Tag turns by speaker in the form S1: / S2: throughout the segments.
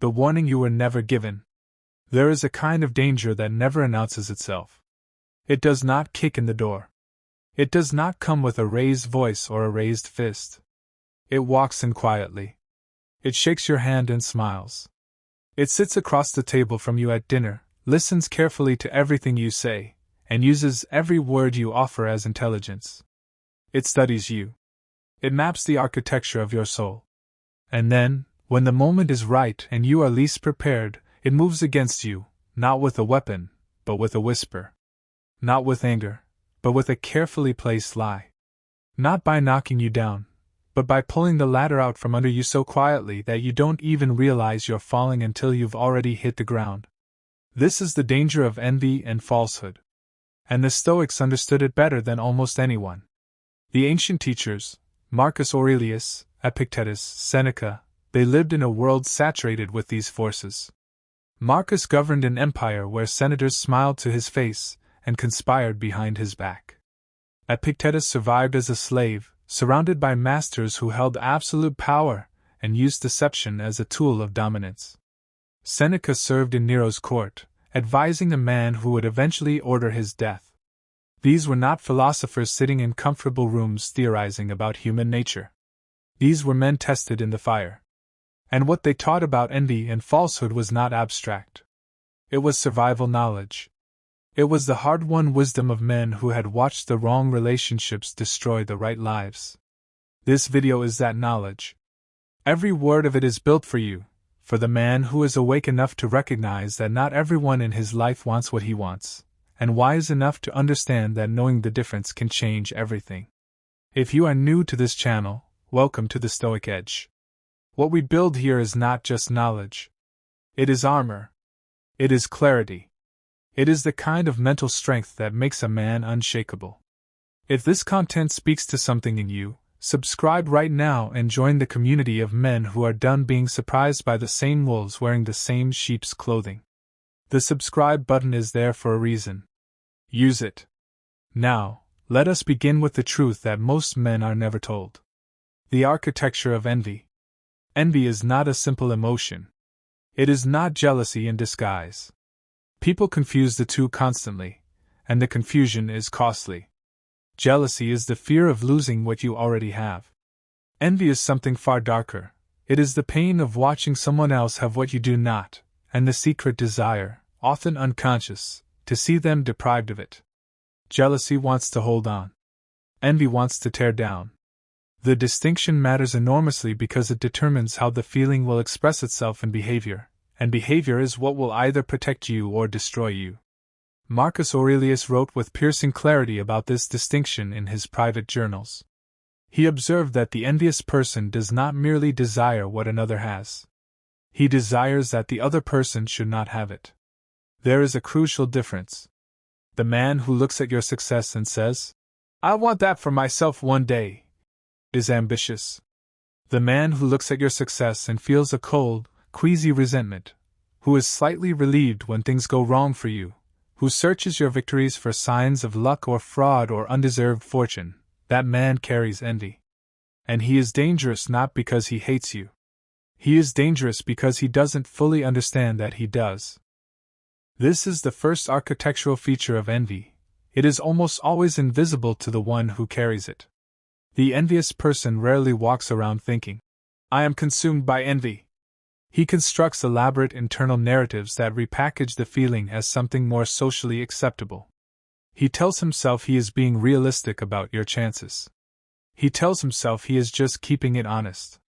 S1: the warning you were never given. There is a kind of danger that never announces itself. It does not kick in the door. It does not come with a raised voice or a raised fist. It walks in quietly. It shakes your hand and smiles. It sits across the table from you at dinner, listens carefully to everything you say, and uses every word you offer as intelligence. It studies you. It maps the architecture of your soul. And then, when the moment is right and you are least prepared, it moves against you, not with a weapon, but with a whisper. Not with anger, but with a carefully placed lie. Not by knocking you down, but by pulling the ladder out from under you so quietly that you don't even realize you're falling until you've already hit the ground. This is the danger of envy and falsehood. And the Stoics understood it better than almost anyone. The ancient teachers, Marcus Aurelius, Epictetus, Seneca, they lived in a world saturated with these forces. Marcus governed an empire where senators smiled to his face and conspired behind his back. Epictetus survived as a slave, surrounded by masters who held absolute power and used deception as a tool of dominance. Seneca served in Nero's court, advising a man who would eventually order his death. These were not philosophers sitting in comfortable rooms theorizing about human nature. These were men tested in the fire. And what they taught about envy and falsehood was not abstract. It was survival knowledge. It was the hard-won wisdom of men who had watched the wrong relationships destroy the right lives. This video is that knowledge. Every word of it is built for you, for the man who is awake enough to recognize that not everyone in his life wants what he wants, and wise enough to understand that knowing the difference can change everything. If you are new to this channel, welcome to the Stoic Edge. What we build here is not just knowledge. It is armor. It is clarity. It is the kind of mental strength that makes a man unshakable. If this content speaks to something in you, subscribe right now and join the community of men who are done being surprised by the same wolves wearing the same sheep's clothing. The subscribe button is there for a reason. Use it. Now, let us begin with the truth that most men are never told. The architecture of envy. Envy is not a simple emotion. It is not jealousy in disguise. People confuse the two constantly, and the confusion is costly. Jealousy is the fear of losing what you already have. Envy is something far darker. It is the pain of watching someone else have what you do not, and the secret desire, often unconscious, to see them deprived of it. Jealousy wants to hold on. Envy wants to tear down. The distinction matters enormously because it determines how the feeling will express itself in behavior, and behavior is what will either protect you or destroy you. Marcus Aurelius wrote with piercing clarity about this distinction in his private journals. He observed that the envious person does not merely desire what another has. He desires that the other person should not have it. There is a crucial difference. The man who looks at your success and says, "I want that for myself one day," is ambitious. The man who looks at your success and feels a cold, queasy resentment, who is slightly relieved when things go wrong for you, who searches your victories for signs of luck or fraud or undeserved fortune, that man carries envy. And he is dangerous not because he hates you. He is dangerous because he doesn't fully understand that he does. This is the first architectural feature of envy. It is almost always invisible to the one who carries it. The envious person rarely walks around thinking, "I am consumed by envy." He constructs elaborate internal narratives that repackage the feeling as something more socially acceptable. He tells himself he is being realistic about your chances. He tells himself he is just keeping it honest.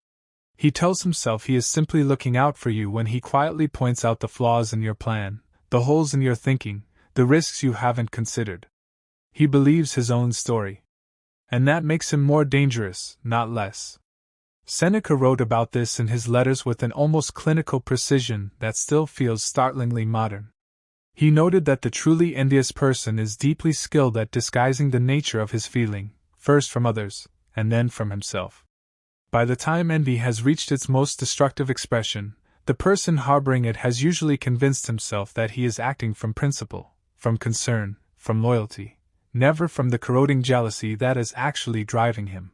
S1: He tells himself he is simply looking out for you when he quietly points out the flaws in your plan, the holes in your thinking, the risks you haven't considered. He believes his own story. And that makes him more dangerous, not less. Seneca wrote about this in his letters with an almost clinical precision that still feels startlingly modern. He noted that the truly envious person is deeply skilled at disguising the nature of his feeling, first from others, and then from himself. By the time envy has reached its most destructive expression, the person harboring it has usually convinced himself that he is acting from principle, from concern, from loyalty, never from the corroding jealousy that is actually driving him.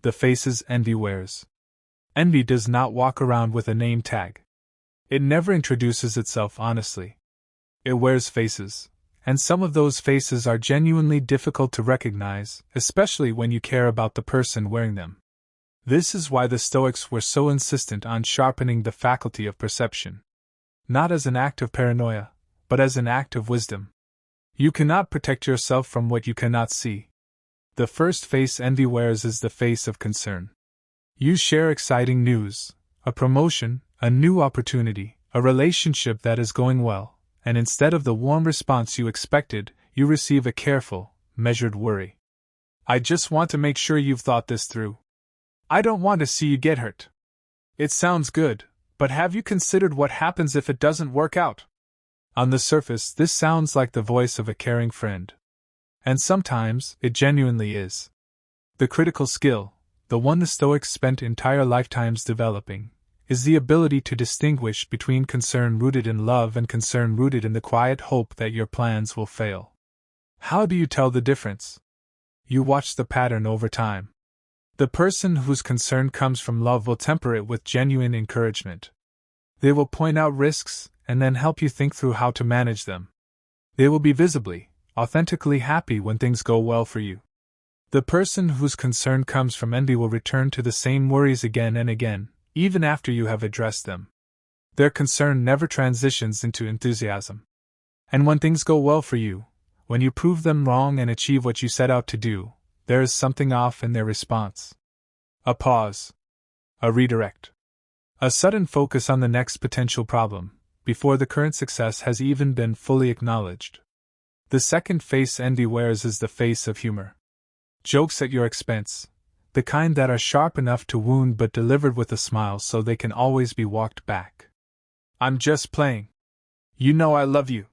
S1: The faces envy wears. Envy does not walk around with a name tag. It never introduces itself honestly. It wears faces, and some of those faces are genuinely difficult to recognize, especially when you care about the person wearing them. This is why the Stoics were so insistent on sharpening the faculty of perception. Not as an act of paranoia, but as an act of wisdom. You cannot protect yourself from what you cannot see. The first face envy wears is the face of concern. You share exciting news, a promotion, a new opportunity, a relationship that is going well, and instead of the warm response you expected, you receive a careful, measured worry. I just want to make sure you've thought this through. I don't want to see you get hurt. It sounds good, but have you considered what happens if it doesn't work out? On the surface, this sounds like the voice of a caring friend. And sometimes, it genuinely is. The critical skill, the one the Stoics spent entire lifetimes developing, is the ability to distinguish between concern rooted in love and concern rooted in the quiet hope that your plans will fail. How do you tell the difference? You watch the pattern over time. The person whose concern comes from love will temper it with genuine encouragement. They will point out risks and then help you think through how to manage them. They will be visibly, authentically happy when things go well for you. The person whose concern comes from envy will return to the same worries again and again, even after you have addressed them. Their concern never transitions into enthusiasm. And when things go well for you, when you prove them wrong and achieve what you set out to do, there is something off in their response. A pause. A redirect. A sudden focus on the next potential problem, before the current success has even been fully acknowledged. The second face envy wears is the face of humor. Jokes at your expense, the kind that are sharp enough to wound but delivered with a smile so they can always be walked back. I'm just playing. You know I love you.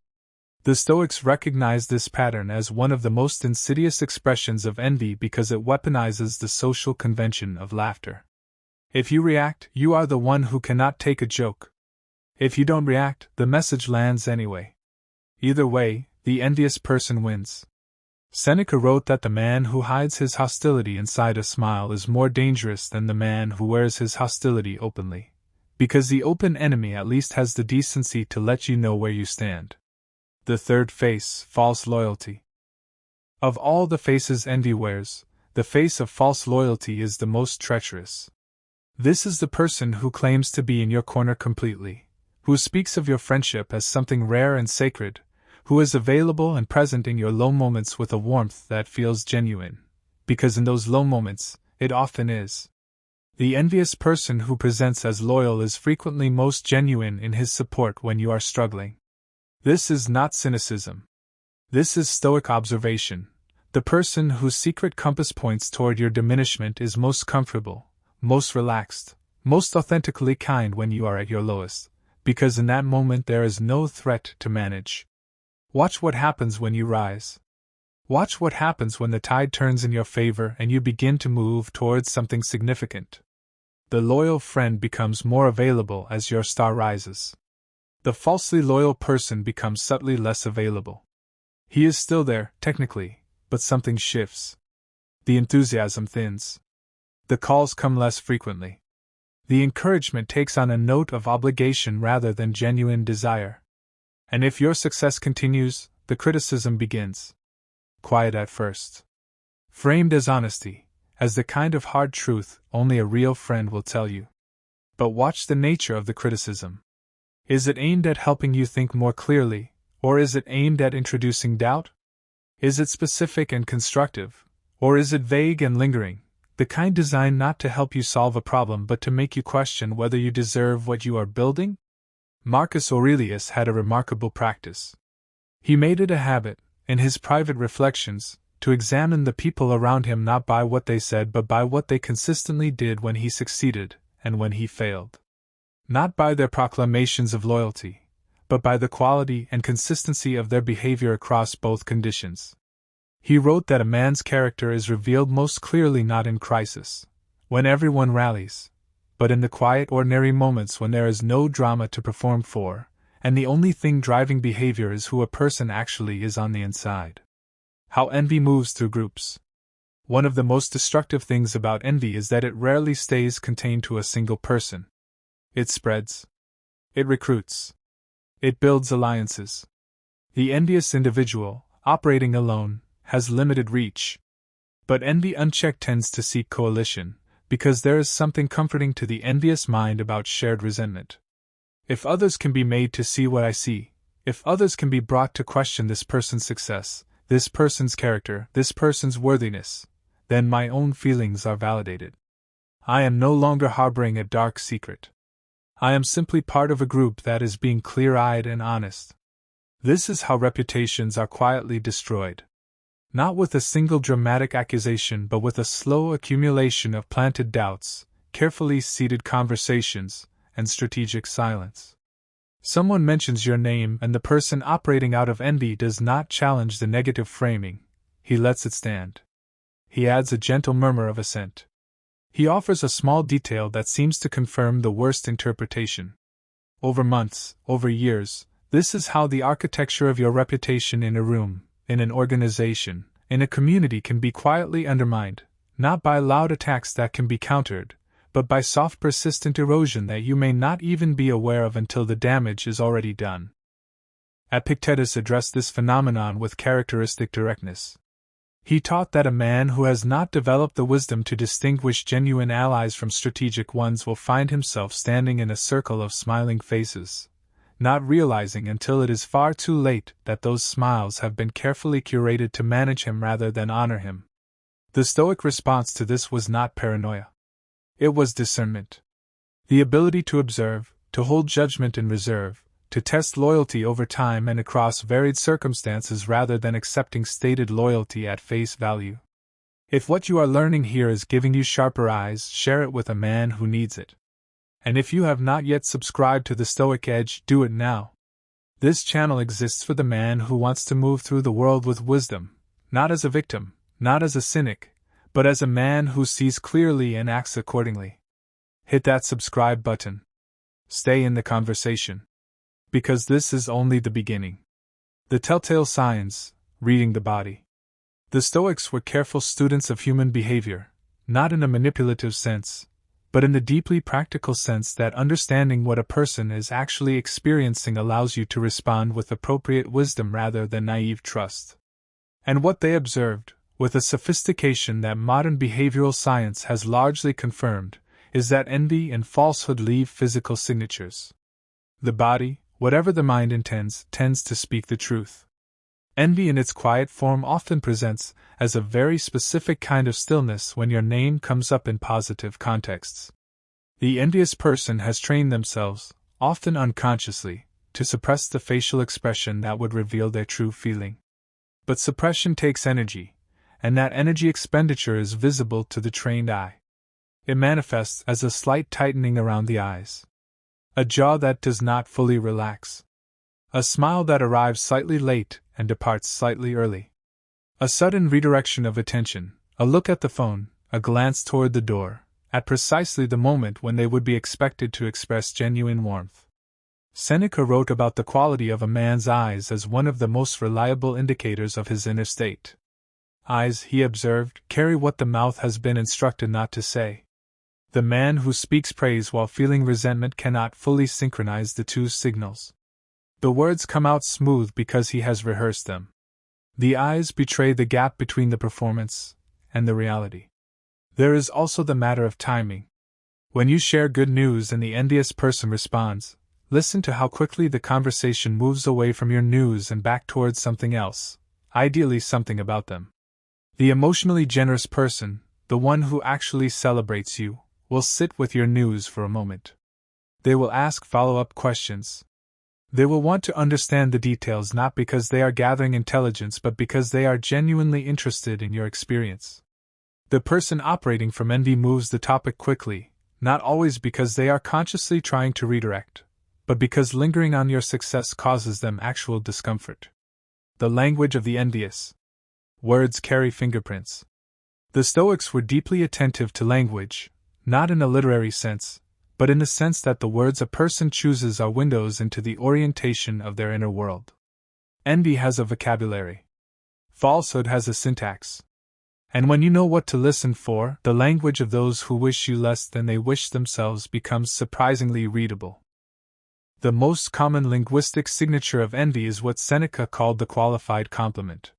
S1: The Stoics recognize this pattern as one of the most insidious expressions of envy because it weaponizes the social convention of laughter. If you react, you are the one who cannot take a joke. If you don't react, the message lands anyway. Either way, the envious person wins. Seneca wrote that the man who hides his hostility inside a smile is more dangerous than the man who wears his hostility openly, because the open enemy at least has the decency to let you know where you stand. The third face, false loyalty. Of all the faces envy wears, the face of false loyalty is the most treacherous. This is the person who claims to be in your corner completely, who speaks of your friendship as something rare and sacred, who is available and present in your low moments with a warmth that feels genuine, because in those low moments, it often is. The envious person who presents as loyal is frequently most genuine in his support when you are struggling. This is not cynicism. This is Stoic observation. The person whose secret compass points toward your diminishment is most comfortable, most relaxed, most authentically kind when you are at your lowest, because in that moment there is no threat to manage. Watch what happens when you rise. Watch what happens when the tide turns in your favor and you begin to move towards something significant. The loyal friend becomes more available as your star rises. The falsely loyal person becomes subtly less available. He is still there, technically, but something shifts. The enthusiasm thins. The calls come less frequently. The encouragement takes on a note of obligation rather than genuine desire. And if your success continues, the criticism begins. Quiet at first. Framed as honesty, as the kind of hard truth only a real friend will tell you. But watch the nature of the criticism. Is it aimed at helping you think more clearly, or is it aimed at introducing doubt? Is it specific and constructive, or is it vague and lingering, the kind designed not to help you solve a problem but to make you question whether you deserve what you are building? Marcus Aurelius had a remarkable practice. He made it a habit, in his private reflections, to examine the people around him not by what they said but by what they consistently did when he succeeded and when he failed. Not by their proclamations of loyalty, but by the quality and consistency of their behavior across both conditions. He wrote that a man's character is revealed most clearly not in crisis, when everyone rallies, but in the quiet ordinary moments when there is no drama to perform for, and the only thing driving behavior is who a person actually is on the inside. How envy moves through groups. One of the most destructive things about envy is that it rarely stays contained to a single person. It spreads. It recruits. It builds alliances. The envious individual, operating alone, has limited reach. But envy unchecked tends to seek coalition, because there is something comforting to the envious mind about shared resentment. If others can be made to see what I see, if others can be brought to question this person's success, this person's character, this person's worthiness, then my own feelings are validated. I am no longer harboring a dark secret. I am simply part of a group that is being clear-eyed and honest. This is how reputations are quietly destroyed. Not with a single dramatic accusation, but with a slow accumulation of planted doubts, carefully seeded conversations, and strategic silence. Someone mentions your name and the person operating out of envy does not challenge the negative framing, he lets it stand. He adds a gentle murmur of assent. He offers a small detail that seems to confirm the worst interpretation. Over months, over years, this is how the architecture of your reputation in a room, in an organization, in a community can be quietly undermined, not by loud attacks that can be countered, but by soft persistent erosion that you may not even be aware of until the damage is already done. Epictetus addressed this phenomenon with characteristic directness. He taught that a man who has not developed the wisdom to distinguish genuine allies from strategic ones will find himself standing in a circle of smiling faces, not realizing until it is far too late that those smiles have been carefully curated to manage him rather than honor him. The Stoic response to this was not paranoia. It was discernment. The ability to observe, to hold judgment in reserve, to test loyalty over time and across varied circumstances rather than accepting stated loyalty at face value. If what you are learning here is giving you sharper eyes, share it with a man who needs it. And if you have not yet subscribed to the Stoic Edge, do it now. This channel exists for the man who wants to move through the world with wisdom, not as a victim, not as a cynic, but as a man who sees clearly and acts accordingly. Hit that subscribe button. Stay in the conversation. Because this is only the beginning. The telltale signs, reading the body. The Stoics were careful students of human behavior, not in a manipulative sense, but in the deeply practical sense that understanding what a person is actually experiencing allows you to respond with appropriate wisdom rather than naive trust. And what they observed, with a sophistication that modern behavioral science has largely confirmed, is that envy and falsehood leave physical signatures. The body, whatever the mind intends, tends to speak the truth. Envy in its quiet form often presents as a very specific kind of stillness when your name comes up in positive contexts. The envious person has trained themselves, often unconsciously, to suppress the facial expression that would reveal their true feeling. But suppression takes energy, and that energy expenditure is visible to the trained eye. It manifests as a slight tightening around the eyes, a jaw that does not fully relax, a smile that arrives slightly late and departs slightly early, a sudden redirection of attention, a look at the phone, a glance toward the door, at precisely the moment when they would be expected to express genuine warmth. Seneca wrote about the quality of a man's eyes as one of the most reliable indicators of his inner state. Eyes, he observed, carry what the mouth has been instructed not to say. The man who speaks praise while feeling resentment cannot fully synchronize the two signals. The words come out smooth because he has rehearsed them. The eyes betray the gap between the performance and the reality. There is also the matter of timing. When you share good news and the envious person responds, listen to how quickly the conversation moves away from your news and back towards something else, ideally something about them. The emotionally generous person, the one who actually celebrates you, will sit with your news for a moment. They will ask follow-up questions. They will want to understand the details not because they are gathering intelligence but because they are genuinely interested in your experience. The person operating from envy moves the topic quickly, not always because they are consciously trying to redirect, but because lingering on your success causes them actual discomfort. The language of the envious. Words carry fingerprints. The Stoics were deeply attentive to language, not in a literary sense, but in the sense that the words a person chooses are windows into the orientation of their inner world. Envy has a vocabulary. Falsehood has a syntax. And when you know what to listen for, the language of those who wish you less than they wish themselves becomes surprisingly readable. The most common linguistic signature of envy is what Seneca called the qualified compliment.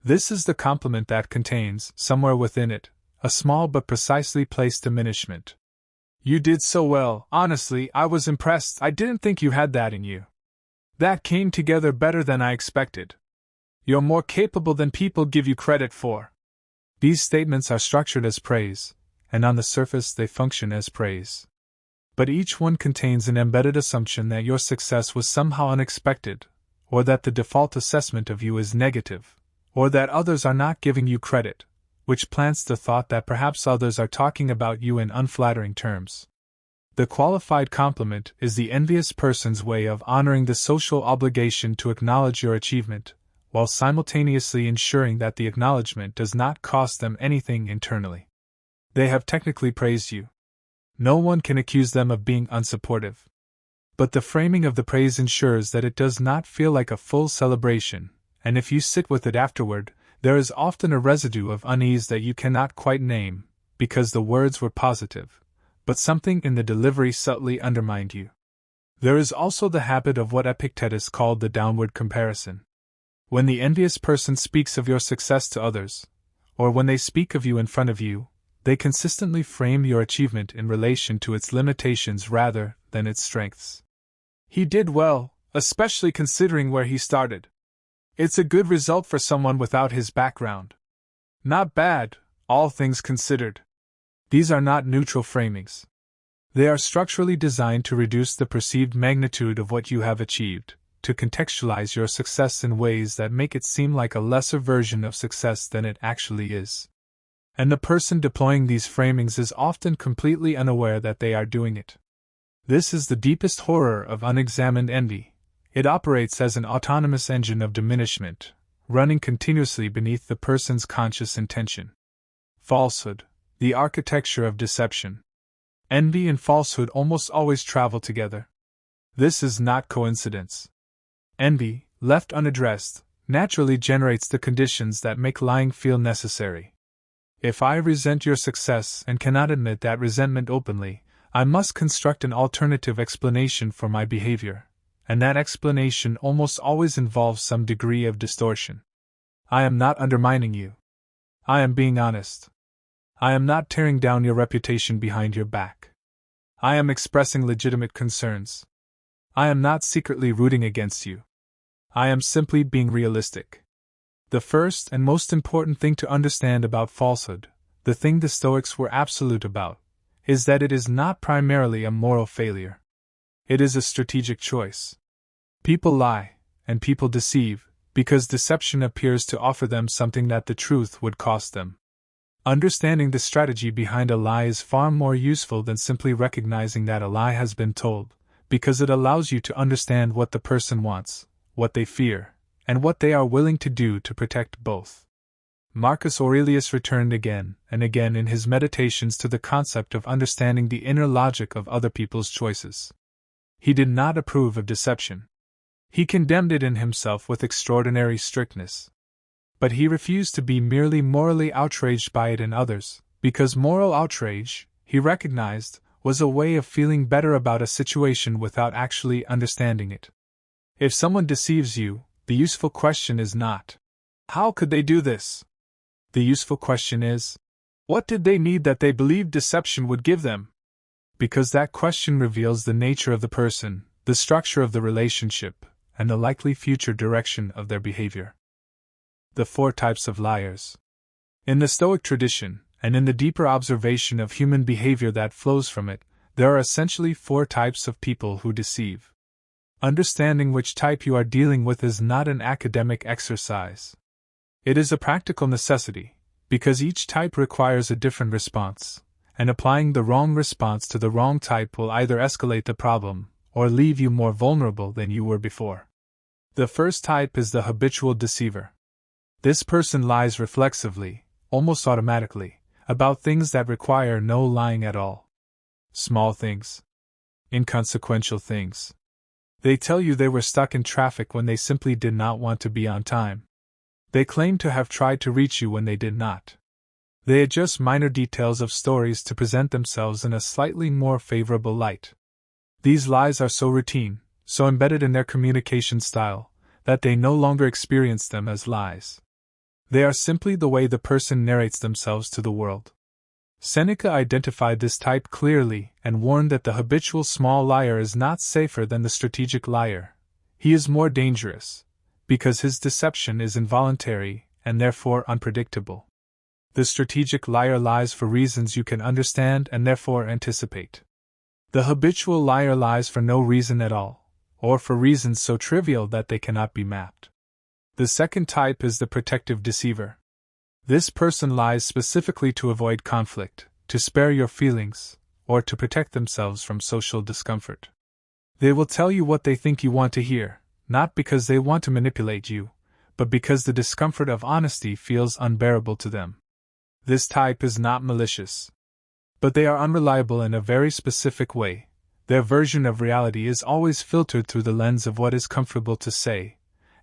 S1: This is the compliment that contains, somewhere within it, a small but precisely placed diminishment. You did so well, honestly, I was impressed, I didn't think you had that in you. That came together better than I expected. You're more capable than people give you credit for. These statements are structured as praise, and on the surface they function as praise. But each one contains an embedded assumption that your success was somehow unexpected, or that the default assessment of you is negative, or that others are not giving you credit, which plants the thought that perhaps others are talking about you in unflattering terms. The qualified compliment is the envious person's way of honoring the social obligation to acknowledge your achievement, while simultaneously ensuring that the acknowledgement does not cost them anything internally. They have technically praised you. No one can accuse them of being unsupportive. But the framing of the praise ensures that it does not feel like a full celebration, and if you sit with it afterward, there is often a residue of unease that you cannot quite name, because the words were positive, but something in the delivery subtly undermined you. There is also the habit of what Epictetus called the downward comparison. When the envious person speaks of your success to others, or when they speak of you in front of you, they consistently frame your achievement in relation to its limitations rather than its strengths. He did well, especially considering where he started. It's a good result for someone without his background. Not bad, all things considered. These are not neutral framings. They are structurally designed to reduce the perceived magnitude of what you have achieved, to contextualize your success in ways that make it seem like a lesser version of success than it actually is. And the person deploying these framings is often completely unaware that they are doing it. This is the deepest horror of unexamined envy. It operates as an autonomous engine of diminishment, running continuously beneath the person's conscious intention. Falsehood, the architecture of deception. Envy and falsehood almost always travel together. This is not coincidence. Envy, left unaddressed, naturally generates the conditions that make lying feel necessary. If I resent your success and cannot admit that resentment openly, I must construct an alternative explanation for my behavior, and that explanation almost always involves some degree of distortion. I am not undermining you. I am being honest. I am not tearing down your reputation behind your back. I am expressing legitimate concerns. I am not secretly rooting against you. I am simply being realistic. The first and most important thing to understand about falsehood, the thing the Stoics were absolute about, is that it is not primarily a moral failure. It is a strategic choice. People lie, and people deceive, because deception appears to offer them something that the truth would cost them. Understanding the strategy behind a lie is far more useful than simply recognizing that a lie has been told, because it allows you to understand what the person wants, what they fear, and what they are willing to do to protect both. Marcus Aurelius returned again and again in his meditations to the concept of understanding the inner logic of other people's choices. He did not approve of deception. He condemned it in himself with extraordinary strictness. But he refused to be merely morally outraged by it in others, because moral outrage, he recognized, was a way of feeling better about a situation without actually understanding it. If someone deceives you, the useful question is not, how could they do this? The useful question is, what did they need that they believed deception would give them? Because that question reveals the nature of the person, the structure of the relationship, and the likely future direction of their behavior. The 4 types of liars. In the Stoic tradition, and in the deeper observation of human behavior that flows from it, there are essentially 4 types of people who deceive. Understanding which type you are dealing with is not an academic exercise. It is a practical necessity, because each type requires a different response, and applying the wrong response to the wrong type will either escalate the problem or leave you more vulnerable than you were before. The first type is the habitual deceiver. This person lies reflexively, almost automatically, about things that require no lying at all. Small things. Inconsequential things. They tell you they were stuck in traffic when they simply did not want to be on time. They claim to have tried to reach you when they did not. They adjust minor details of stories to present themselves in a slightly more favorable light. These lies are so routine, so embedded in their communication style, that they no longer experience them as lies. They are simply the way the person narrates themselves to the world. Seneca identified this type clearly and warned that the habitual small liar is not safer than the strategic liar. He is more dangerous, because his deception is involuntary and therefore unpredictable. The strategic liar lies for reasons you can understand and therefore anticipate. The habitual liar lies for no reason at all, or for reasons so trivial that they cannot be mapped. The second type is the protective deceiver. This person lies specifically to avoid conflict, to spare your feelings, or to protect themselves from social discomfort. They will tell you what they think you want to hear, not because they want to manipulate you, but because the discomfort of honesty feels unbearable to them. This type is not malicious. But they are unreliable in a very specific way. Their version of reality is always filtered through the lens of what is comfortable to say,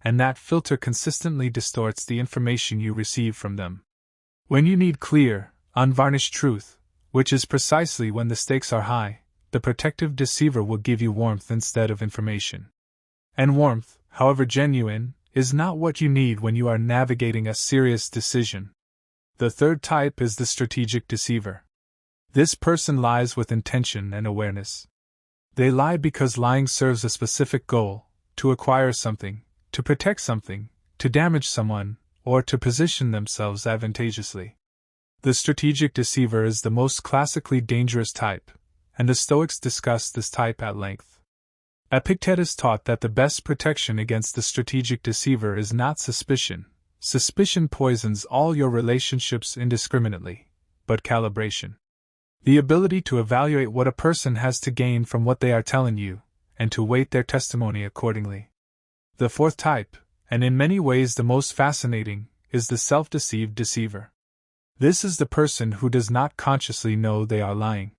S1: and that filter consistently distorts the information you receive from them. When you need clear, unvarnished truth, which is precisely when the stakes are high, the protective deceiver will give you warmth instead of information. And warmth, however genuine, is not what you need when you are navigating a serious decision. The third type is the strategic deceiver. This person lies with intention and awareness. They lie because lying serves a specific goal: to acquire something, to protect something, to damage someone, or to position themselves advantageously. The strategic deceiver is the most classically dangerous type, and the Stoics discuss this type at length. Epictetus taught that the best protection against the strategic deceiver is not suspicion. Suspicion poisons all your relationships indiscriminately, but calibration. The ability to evaluate what a person has to gain from what they are telling you, and to weight their testimony accordingly. The fourth type, and in many ways the most fascinating, is the self-deceived deceiver. This is the person who does not consciously know they are lying.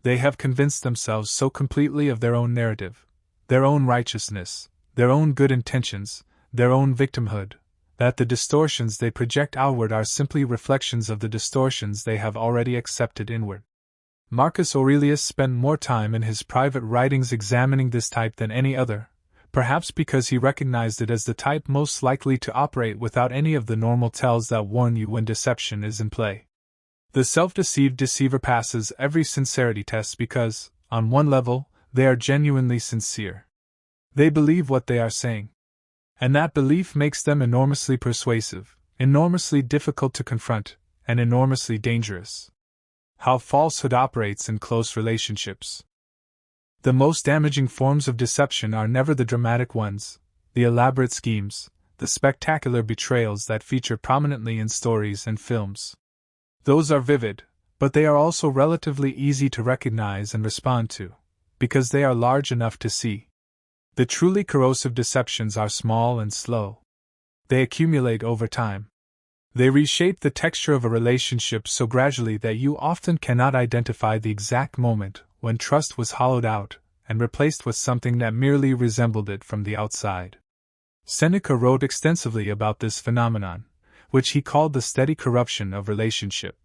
S1: They have convinced themselves so completely of their own narrative, their own righteousness, their own good intentions, their own victimhood, that the distortions they project outward are simply reflections of the distortions they have already accepted inward. Marcus Aurelius spent more time in his private writings examining this type than any other, perhaps because he recognized it as the type most likely to operate without any of the normal tells that warn you when deception is in play. The self-deceived deceiver passes every sincerity test because, on one level, they are genuinely sincere. They believe what they are saying. And that belief makes them enormously persuasive, enormously difficult to confront, and enormously dangerous. How falsehood operates in close relationships. The most damaging forms of deception are never the dramatic ones, the elaborate schemes, the spectacular betrayals that feature prominently in stories and films. Those are vivid, but they are also relatively easy to recognize and respond to, because they are large enough to see. The truly corrosive deceptions are small and slow. They accumulate over time. They reshape the texture of a relationship so gradually that you often cannot identify the exact moment when trust was hollowed out and replaced with something that merely resembled it from the outside. Seneca wrote extensively about this phenomenon, which he called the steady corruption of relationship.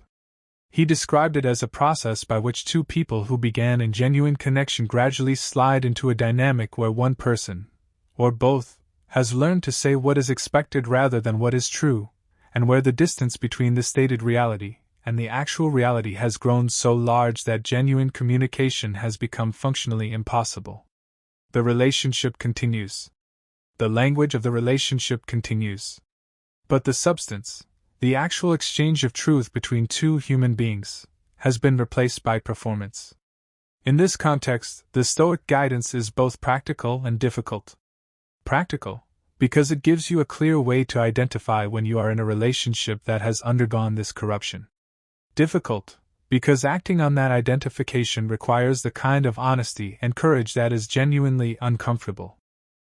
S1: He described it as a process by which two people who began in genuine connection gradually slide into a dynamic where one person, or both, has learned to say what is expected rather than what is true, and where the distance between the stated reality and the actual reality has grown so large that genuine communication has become functionally impossible. The relationship continues. The language of the relationship continues. But the substance, the actual exchange of truth between two human beings, has been replaced by performance. In this context, the Stoic guidance is both practical and difficult. Practical, because it gives you a clear way to identify when you are in a relationship that has undergone this corruption. Difficult, because acting on that identification requires the kind of honesty and courage that is genuinely uncomfortable.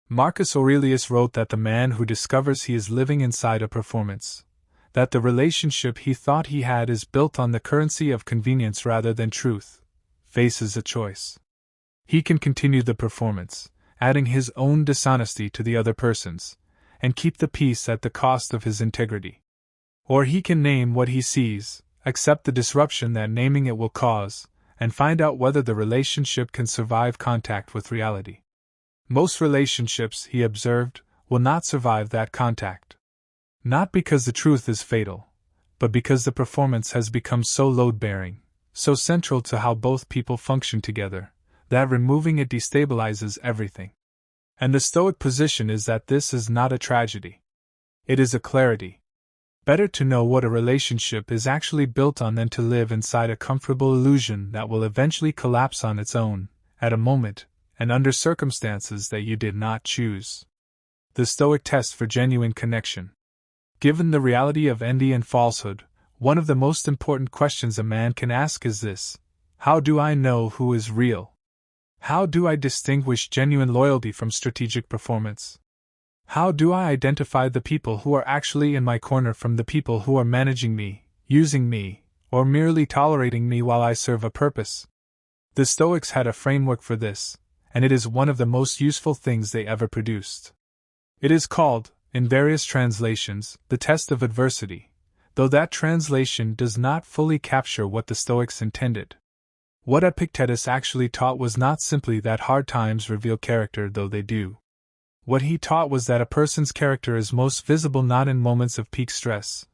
S1: Marcus Aurelius wrote that the man who discovers he is living inside a performance, that the relationship he thought he had is built on the currency of convenience rather than truth, faces a choice. He can continue the performance, adding his own dishonesty to the other person's, and keep the peace at the cost of his integrity. Or he can name what he sees, accept the disruption that naming it will cause, and find out whether the relationship can survive contact with reality. Most relationships, he observed, will not survive that contact. Not because the truth is fatal, but because the performance has become so load-bearing, so central to how both people function together, that removing it destabilizes everything. And the Stoic position is that this is not a tragedy. It is a clarity. Better to know what a relationship is actually built on than to live inside a comfortable illusion that will eventually collapse on its own, at a moment, and under circumstances that you did not choose. The Stoic test for genuine connection. Given the reality of envy and falsehood, one of the most important questions a man can ask is this: how do I know who is real? How do I distinguish genuine loyalty from strategic performance? How do I identify the people who are actually in my corner from the people who are managing me, using me, or merely tolerating me while I serve a purpose? The Stoics had a framework for this, and it is one of the most useful things they ever produced. It is called, in various translations, the test of adversity, though that translation does not fully capture what the Stoics intended. What Epictetus actually taught was not simply that hard times reveal character, though they do. What he taught was that a person's character is most visible not in moments of peak stress.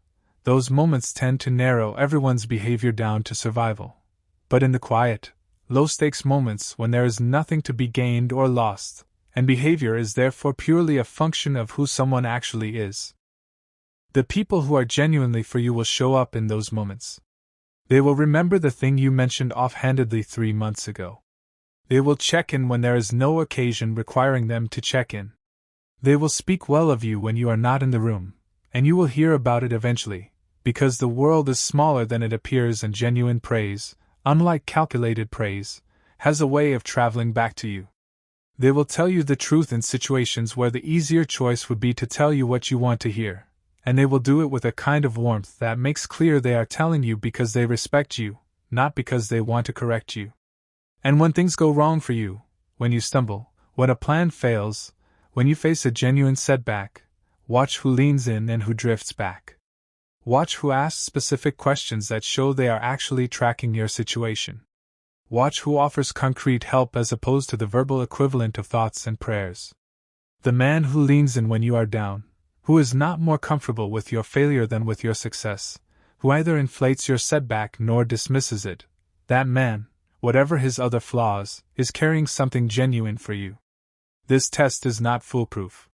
S1: Those moments tend to narrow everyone's behavior down to survival. But in the quiet, low-stakes moments when there is nothing to be gained or lost, and behavior is therefore purely a function of who someone actually is. The people who are genuinely for you will show up in those moments. They will remember the thing you mentioned offhandedly 3 months ago. They will check in when there is no occasion requiring them to check in. They will speak well of you when you are not in the room, and you will hear about it eventually, because the world is smaller than it appears and genuine praise, unlike calculated praise, has a way of traveling back to you. They will tell you the truth in situations where the easier choice would be to tell you what you want to hear, and they will do it with a kind of warmth that makes clear they are telling you because they respect you, not because they want to correct you. And when things go wrong for you, when you stumble, when a plan fails, when you face a genuine setback, watch who leans in and who drifts back. Watch who asks specific questions that show they are actually tracking your situation. Watch who offers concrete help as opposed to the verbal equivalent of thoughts and prayers. The man who leans in when you are down, who is not more comfortable with your failure than with your success, who either inflates your setback nor dismisses it, that man, whatever his other flaws, is carrying something genuine for you. This test is not foolproof.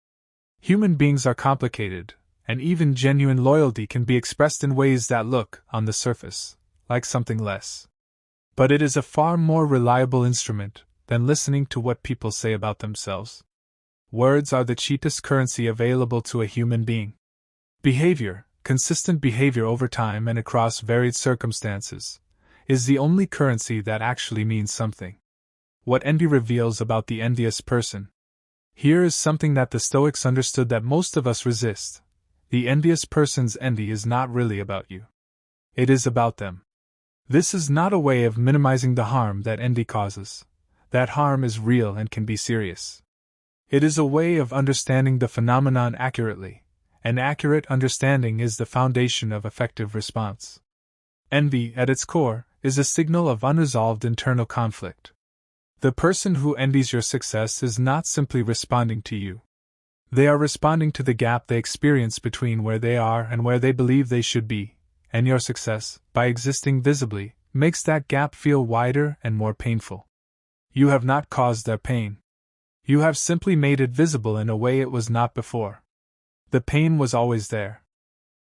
S1: Human beings are complicated, and even genuine loyalty can be expressed in ways that look, on the surface, like something less. But it is a far more reliable instrument than listening to what people say about themselves. Words are the cheapest currency available to a human being. Behavior, consistent behavior over time and across varied circumstances, is the only currency that actually means something. What envy reveals about the envious person. Here is something that the Stoics understood that most of us resist. The envious person's envy is not really about you. It is about them. This is not a way of minimizing the harm that envy causes. That harm is real and can be serious. It is a way of understanding the phenomenon accurately, and accurate understanding is the foundation of effective response. Envy, at its core, is a signal of unresolved internal conflict. The person who envies your success is not simply responding to you. They are responding to the gap they experience between where they are and where they believe they should be, and your success, by existing visibly, makes that gap feel wider and more painful. You have not caused their pain. You have simply made it visible in a way it was not before. The pain was always there.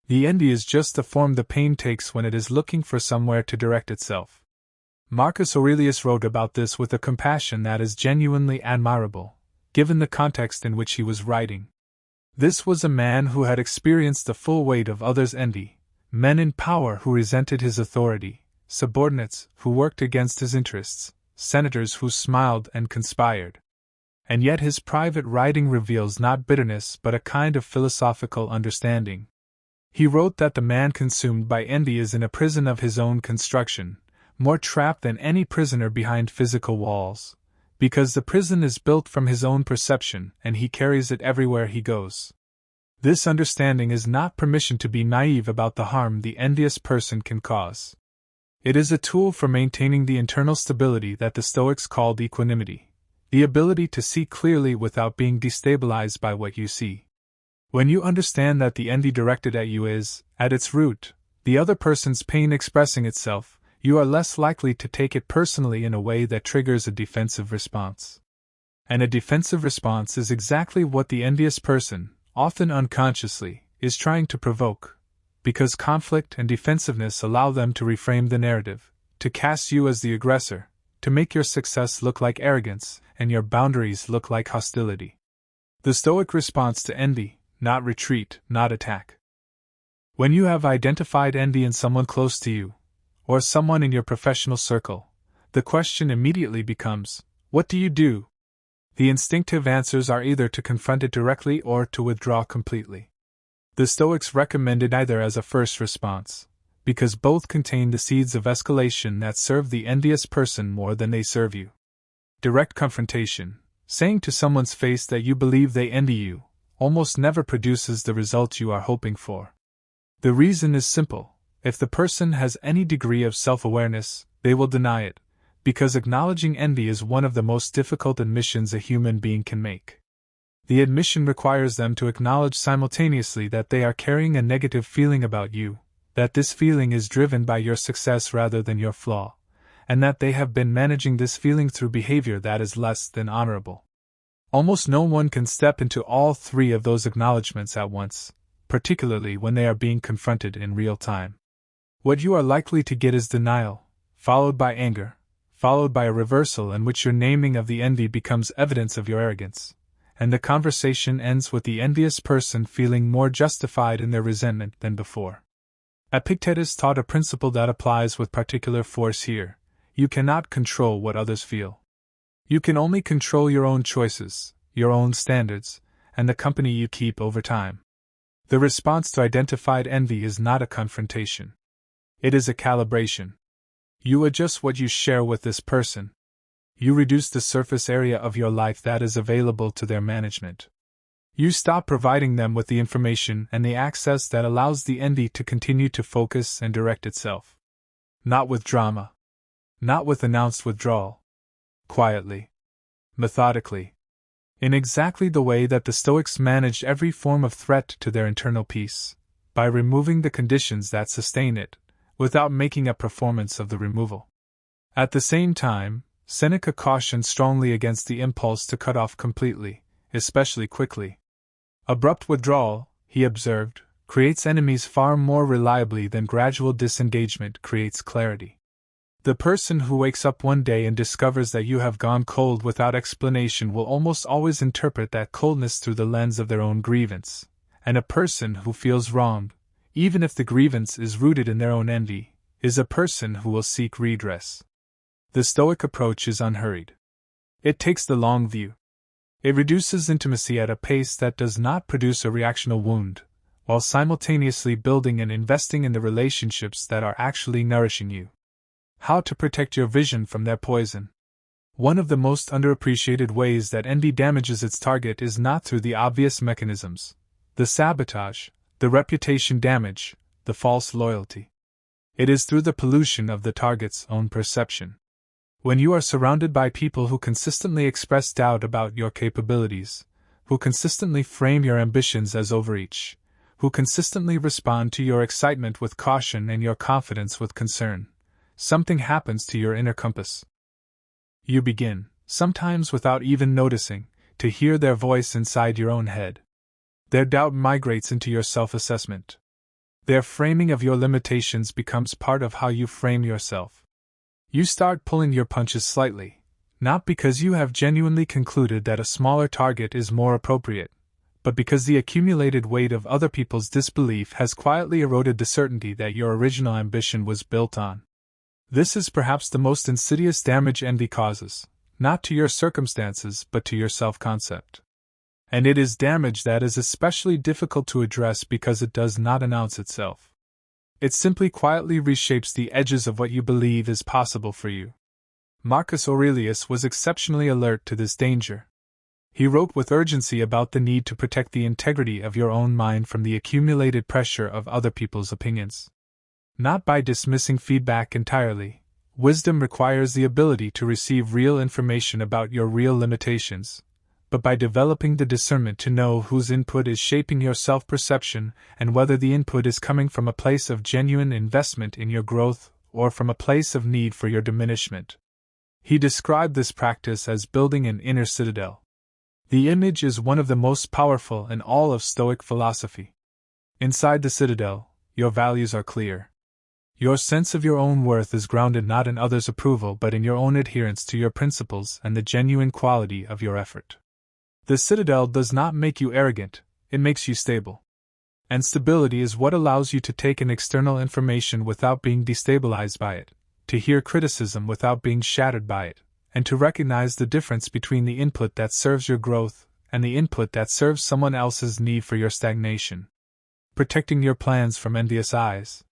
S1: The envy is just the form the pain takes when it is looking for somewhere to direct itself. Marcus Aurelius wrote about this with a compassion that is genuinely admirable, given the context in which he was writing. This was a man who had experienced the full weight of others' envy, men in power who resented his authority, subordinates who worked against his interests, senators who smiled and conspired. And yet his private writing reveals not bitterness but a kind of philosophical understanding. He wrote that the man consumed by envy is in a prison of his own construction, more trapped than any prisoner behind physical walls, because the prison is built from his own perception and he carries it everywhere he goes. This understanding is not permission to be naive about the harm the envious person can cause. It is a tool for maintaining the internal stability that the Stoics called equanimity. the ability to see clearly without being destabilized by what you see. When you understand that the envy directed at you is, at its root, the other person's pain expressing itself, you are less likely to take it personally in a way that triggers a defensive response. And a defensive response is exactly what the envious person, often unconsciously, is trying to provoke, because conflict and defensiveness allow them to reframe the narrative, to cast you as the aggressor, to make your success look like arrogance and your boundaries look like hostility. The Stoic response to envy: not retreat, not attack. When you have identified envy in someone close to you, or someone in your professional circle, the question immediately becomes, what do you do? The instinctive answers are either to confront it directly or to withdraw completely. The Stoics recommended either as a first response, because both contain the seeds of escalation that serve the envious person more than they serve you. Direct confrontation, saying to someone's face that you believe they envy you, almost never produces the result you are hoping for. The reason is simple: if the person has any degree of self-awareness, they will deny it, because acknowledging envy is one of the most difficult admissions a human being can make. The admission requires them to acknowledge simultaneously that they are carrying a negative feeling about you, that this feeling is driven by your success rather than your flaw, and that they have been managing this feeling through behavior that is less than honorable. Almost no one can step into all three of those acknowledgments at once, particularly when they are being confronted in real time. What you are likely to get is denial, followed by anger, followed by a reversal in which your naming of the envy becomes evidence of your arrogance, and the conversation ends with the envious person feeling more justified in their resentment than before. Epictetus taught a principle that applies with particular force here: you cannot control what others feel. You can only control your own choices, your own standards, and the company you keep over time. The response to identified envy is not a confrontation. It is a calibration. You adjust what you share with this person. You reduce the surface area of your life that is available to their management. You stop providing them with the information and the access that allows the envy to continue to focus and direct itself. Not with drama. Not with announced withdrawal. Quietly. Methodically. In exactly the way that the Stoics managed every form of threat to their internal peace, by removing the conditions that sustain it, without making a performance of the removal. At the same time, Seneca cautioned strongly against the impulse to cut off completely, especially quickly. Abrupt withdrawal, he observed, creates enemies far more reliably than gradual disengagement creates clarity. The person who wakes up one day and discovers that you have gone cold without explanation will almost always interpret that coldness through the lens of their own grievance, and a person who feels wronged, even if the grievance is rooted in their own envy, is a person who will seek redress. The Stoic approach is unhurried. It takes the long view. It reduces intimacy at a pace that does not produce a reactional wound, while simultaneously building and investing in the relationships that are actually nourishing you. How to protect your vision from their poison. One of the most underappreciated ways that envy damages its target is not through the obvious mechanisms: the sabotage, the reputation damage, the false loyalty. It is through the pollution of the target's own perception. When you are surrounded by people who consistently express doubt about your capabilities, who consistently frame your ambitions as overreach, who consistently respond to your excitement with caution and your confidence with concern, something happens to your inner compass. You begin, sometimes without even noticing, to hear their voice inside your own head. Their doubt migrates into your self-assessment. Their framing of your limitations becomes part of how you frame yourself. You start pulling your punches slightly, not because you have genuinely concluded that a smaller target is more appropriate, but because the accumulated weight of other people's disbelief has quietly eroded the certainty that your original ambition was built on. This is perhaps the most insidious damage envy causes, not to your circumstances but to your self-concept. And it is damage that is especially difficult to address because it does not announce itself. It simply quietly reshapes the edges of what you believe is possible for you. Marcus Aurelius was exceptionally alert to this danger. He wrote with urgency about the need to protect the integrity of your own mind from the accumulated pressure of other people's opinions. Not by dismissing feedback entirely, wisdom requires the ability to receive real information about your real limitations, but by developing the discernment to know whose input is shaping your self-perception and whether the input is coming from a place of genuine investment in your growth or from a place of need for your diminishment. He described this practice as building an inner citadel. The image is one of the most powerful in all of Stoic philosophy. Inside the citadel, your values are clear. Your sense of your own worth is grounded not in others' approval but in your own adherence to your principles and the genuine quality of your effort. The citadel does not make you arrogant, it makes you stable. And stability is what allows you to take in external information without being destabilized by it, to hear criticism without being shattered by it, and to recognize the difference between the input that serves your growth and the input that serves someone else's need for your stagnation. Protecting your plans from envious eyes.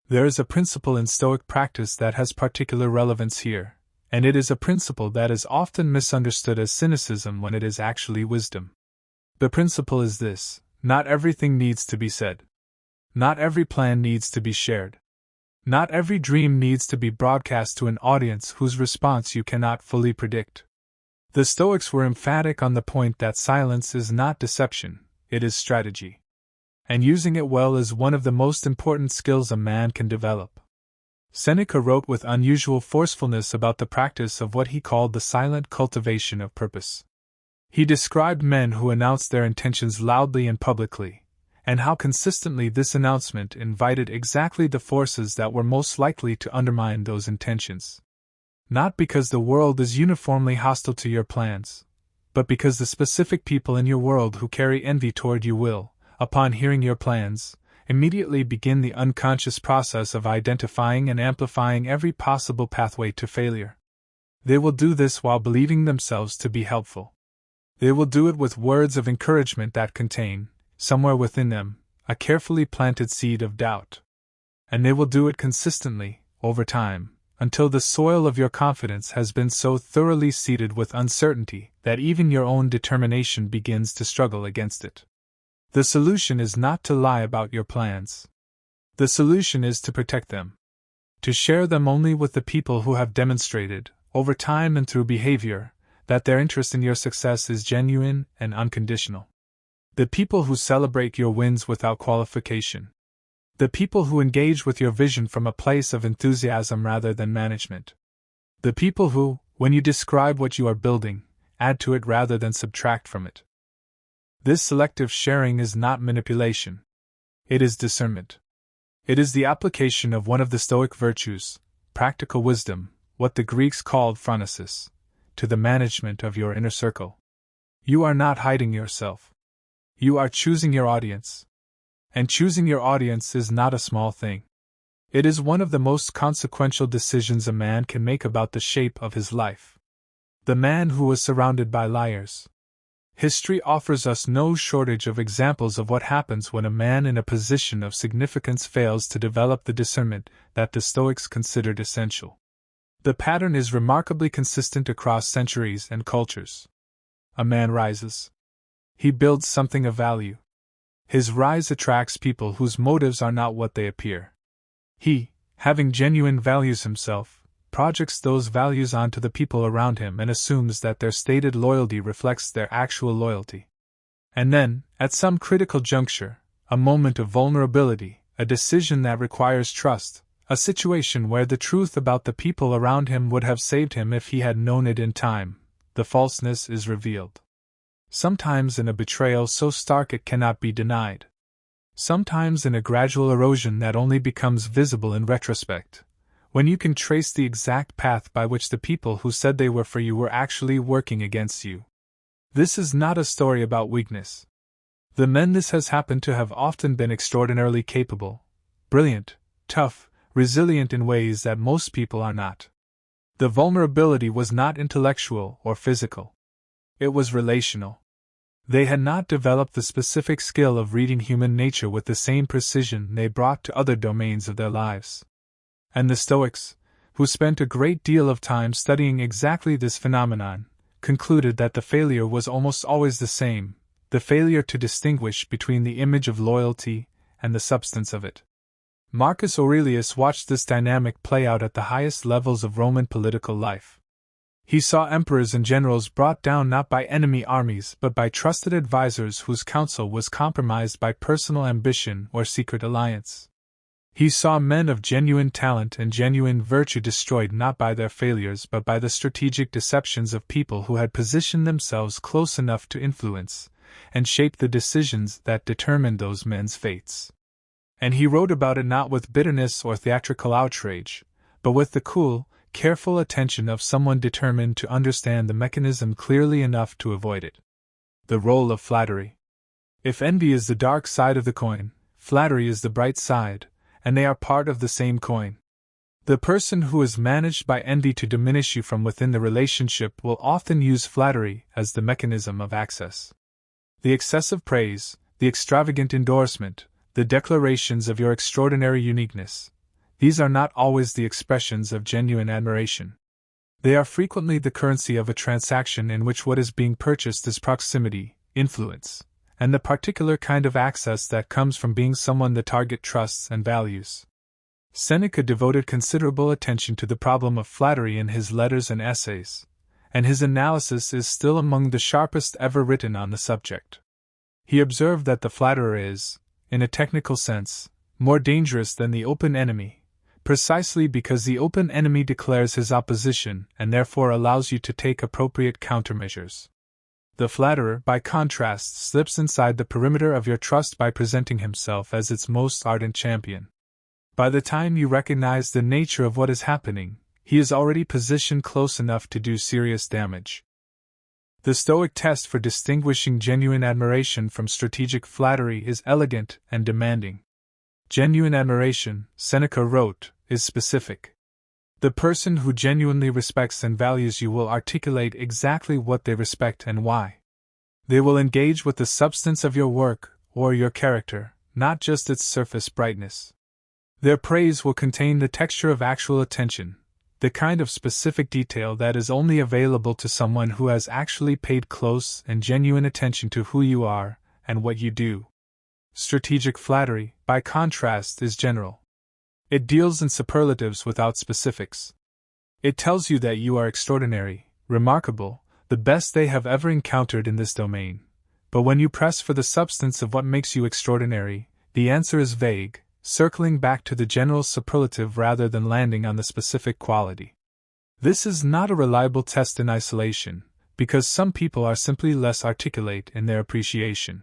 S1: There is a principle in Stoic practice that has particular relevance here, and it is a principle that is often misunderstood as cynicism when it is actually wisdom. The principle is this: not everything needs to be said. Not every plan needs to be shared. Not every dream needs to be broadcast to an audience whose response you cannot fully predict. The Stoics were emphatic on the point that silence is not deception, it is strategy. And using it well is one of the most important skills a man can develop. Seneca wrote with unusual forcefulness about the practice of what he called the silent cultivation of purpose. He described men who announced their intentions loudly and publicly, and how consistently this announcement invited exactly the forces that were most likely to undermine those intentions. Not because the world is uniformly hostile to your plans, but because the specific people in your world who carry envy toward you will, upon hearing your plans, immediately begin the unconscious process of identifying and amplifying every possible pathway to failure. They will do this while believing themselves to be helpful. They will do it with words of encouragement that contain, somewhere within them, a carefully planted seed of doubt. And they will do it consistently, over time, until the soil of your confidence has been so thoroughly seeded with uncertainty that even your own determination begins to struggle against it. The solution is not to lie about your plans. The solution is to protect them. To share them only with the people who have demonstrated, over time and through behavior, that their interest in your success is genuine and unconditional. The people who celebrate your wins without qualification. The people who engage with your vision from a place of enthusiasm rather than management. The people who, when you describe what you are building, add to it rather than subtract from it. This selective sharing is not manipulation. It is discernment. It is the application of one of the Stoic virtues, practical wisdom, what the Greeks called phronesis, to the management of your inner circle. You are not hiding yourself. You are choosing your audience. And choosing your audience is not a small thing. It is one of the most consequential decisions a man can make about the shape of his life. The man who was surrounded by liars. History offers us no shortage of examples of what happens when a man in a position of significance fails to develop the discernment that the Stoics considered essential. The pattern is remarkably consistent across centuries and cultures. A man rises. He builds something of value. His rise attracts people whose motives are not what they appear. He, having genuine values himself, projects those values onto the people around him and assumes that their stated loyalty reflects their actual loyalty. And then, at some critical juncture, a moment of vulnerability, a decision that requires trust, a situation where the truth about the people around him would have saved him if he had known it in time, the falseness is revealed. Sometimes in a betrayal so stark it cannot be denied. Sometimes in a gradual erosion that only becomes visible in retrospect, when you can trace the exact path by which the people who said they were for you were actually working against you. This is not a story about weakness. The men this has happened to have often been extraordinarily capable, brilliant, tough, resilient in ways that most people are not. The vulnerability was not intellectual or physical. It was relational. They had not developed the specific skill of reading human nature with the same precision they brought to other domains of their lives. And the Stoics, who spent a great deal of time studying exactly this phenomenon, concluded that the failure was almost always the same, the failure to distinguish between the image of loyalty and the substance of it. Marcus Aurelius watched this dynamic play out at the highest levels of Roman political life. He saw emperors and generals brought down not by enemy armies but by trusted advisors whose counsel was compromised by personal ambition or secret alliance. He saw men of genuine talent and genuine virtue destroyed not by their failures but by the strategic deceptions of people who had positioned themselves close enough to influence and shape the decisions that determined those men's fates. And he wrote about it not with bitterness or theatrical outrage, but with the cool, careful attention of someone determined to understand the mechanism clearly enough to avoid it. The role of flattery. If envy is the dark side of the coin, flattery is the bright side, and they are part of the same coin. The person who is managed by envy to diminish you from within the relationship will often use flattery as the mechanism of access. The excessive praise, the extravagant endorsement, the declarations of your extraordinary uniqueness, these are not always the expressions of genuine admiration. They are frequently the currency of a transaction in which what is being purchased is proximity, influence, and the particular kind of access that comes from being someone the target trusts and values. Seneca devoted considerable attention to the problem of flattery in his letters and essays, and his analysis is still among the sharpest ever written on the subject. He observed that the flatterer is, in a technical sense, more dangerous than the open enemy, precisely because the open enemy declares his opposition and therefore allows you to take appropriate countermeasures. The flatterer, by contrast, slips inside the perimeter of your trust by presenting himself as its most ardent champion. By the time you recognize the nature of what is happening, he is already positioned close enough to do serious damage. The Stoic test for distinguishing genuine admiration from strategic flattery is elegant and demanding. Genuine admiration, Seneca wrote, is specific. The person who genuinely respects and values you will articulate exactly what they respect and why. They will engage with the substance of your work, or your character, not just its surface brightness. Their praise will contain the texture of actual attention, the kind of specific detail that is only available to someone who has actually paid close and genuine attention to who you are and what you do. Strategic flattery, by contrast, is general. It deals in superlatives without specifics. It tells you that you are extraordinary, remarkable, the best they have ever encountered in this domain. But when you press for the substance of what makes you extraordinary, the answer is vague, circling back to the general superlative rather than landing on the specific quality. This is not a reliable test in isolation, because some people are simply less articulate in their appreciation.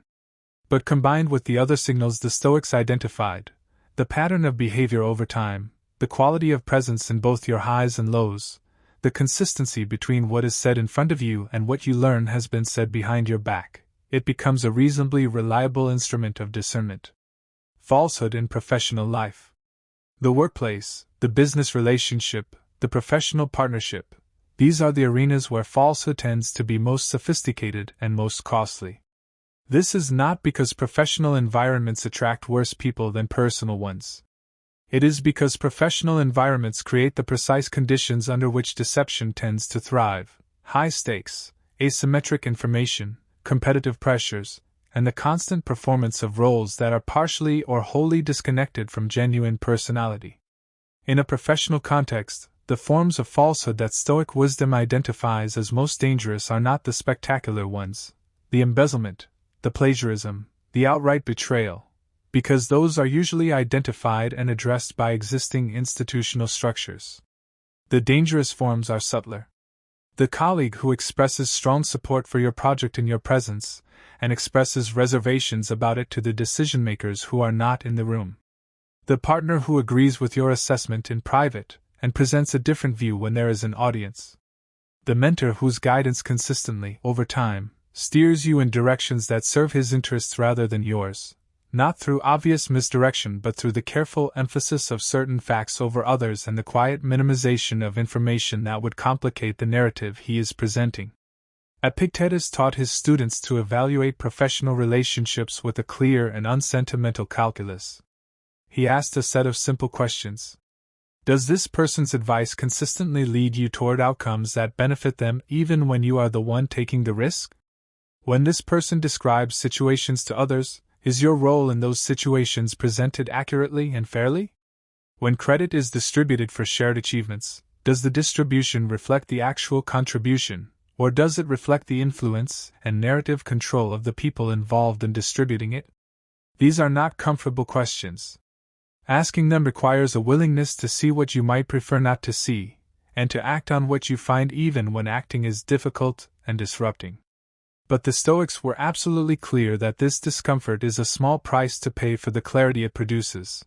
S1: But combined with the other signals the Stoics identified, the pattern of behavior over time, the quality of presence in both your highs and lows, the consistency between what is said in front of you and what you learn has been said behind your back, it becomes a reasonably reliable instrument of discernment. Falsehood in professional life. The workplace, the business relationship, the professional partnership, these are the arenas where falsehood tends to be most sophisticated and most costly. This is not because professional environments attract worse people than personal ones. It is because professional environments create the precise conditions under which deception tends to thrive: high stakes, asymmetric information, competitive pressures, and the constant performance of roles that are partially or wholly disconnected from genuine personality. In a professional context, the forms of falsehood that Stoic wisdom identifies as most dangerous are not the spectacular ones, the embezzlement, the plagiarism, the outright betrayal, because those are usually identified and addressed by existing institutional structures. The dangerous forms are subtler. The colleague who expresses strong support for your project in your presence, and expresses reservations about it to the decision-makers who are not in the room. The partner who agrees with your assessment in private, and presents a different view when there is an audience. The mentor whose guidance consistently, over time, steers you in directions that serve his interests rather than yours, not through obvious misdirection but through the careful emphasis of certain facts over others and the quiet minimization of information that would complicate the narrative he is presenting. Epictetus taught his students to evaluate professional relationships with a clear and unsentimental calculus. He asked a set of simple questions. Does this person's advice consistently lead you toward outcomes that benefit them even when you are the one taking the risk? When this person describes situations to others, is your role in those situations presented accurately and fairly? When credit is distributed for shared achievements, does the distribution reflect the actual contribution, or does it reflect the influence and narrative control of the people involved in distributing it? These are not comfortable questions. Asking them requires a willingness to see what you might prefer not to see, and to act on what you find even when acting is difficult and disrupting. But the Stoics were absolutely clear that this discomfort is a small price to pay for the clarity it produces,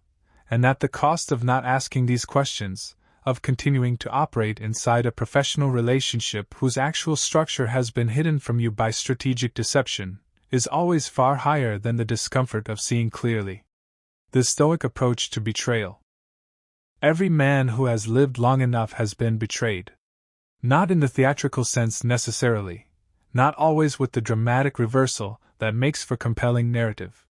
S1: and that the cost of not asking these questions, of continuing to operate inside a professional relationship whose actual structure has been hidden from you by strategic deception, is always far higher than the discomfort of seeing clearly. The Stoic approach to betrayal. Every man who has lived long enough has been betrayed. Not in the theatrical sense necessarily, not always with the dramatic reversal that makes for compelling narrative,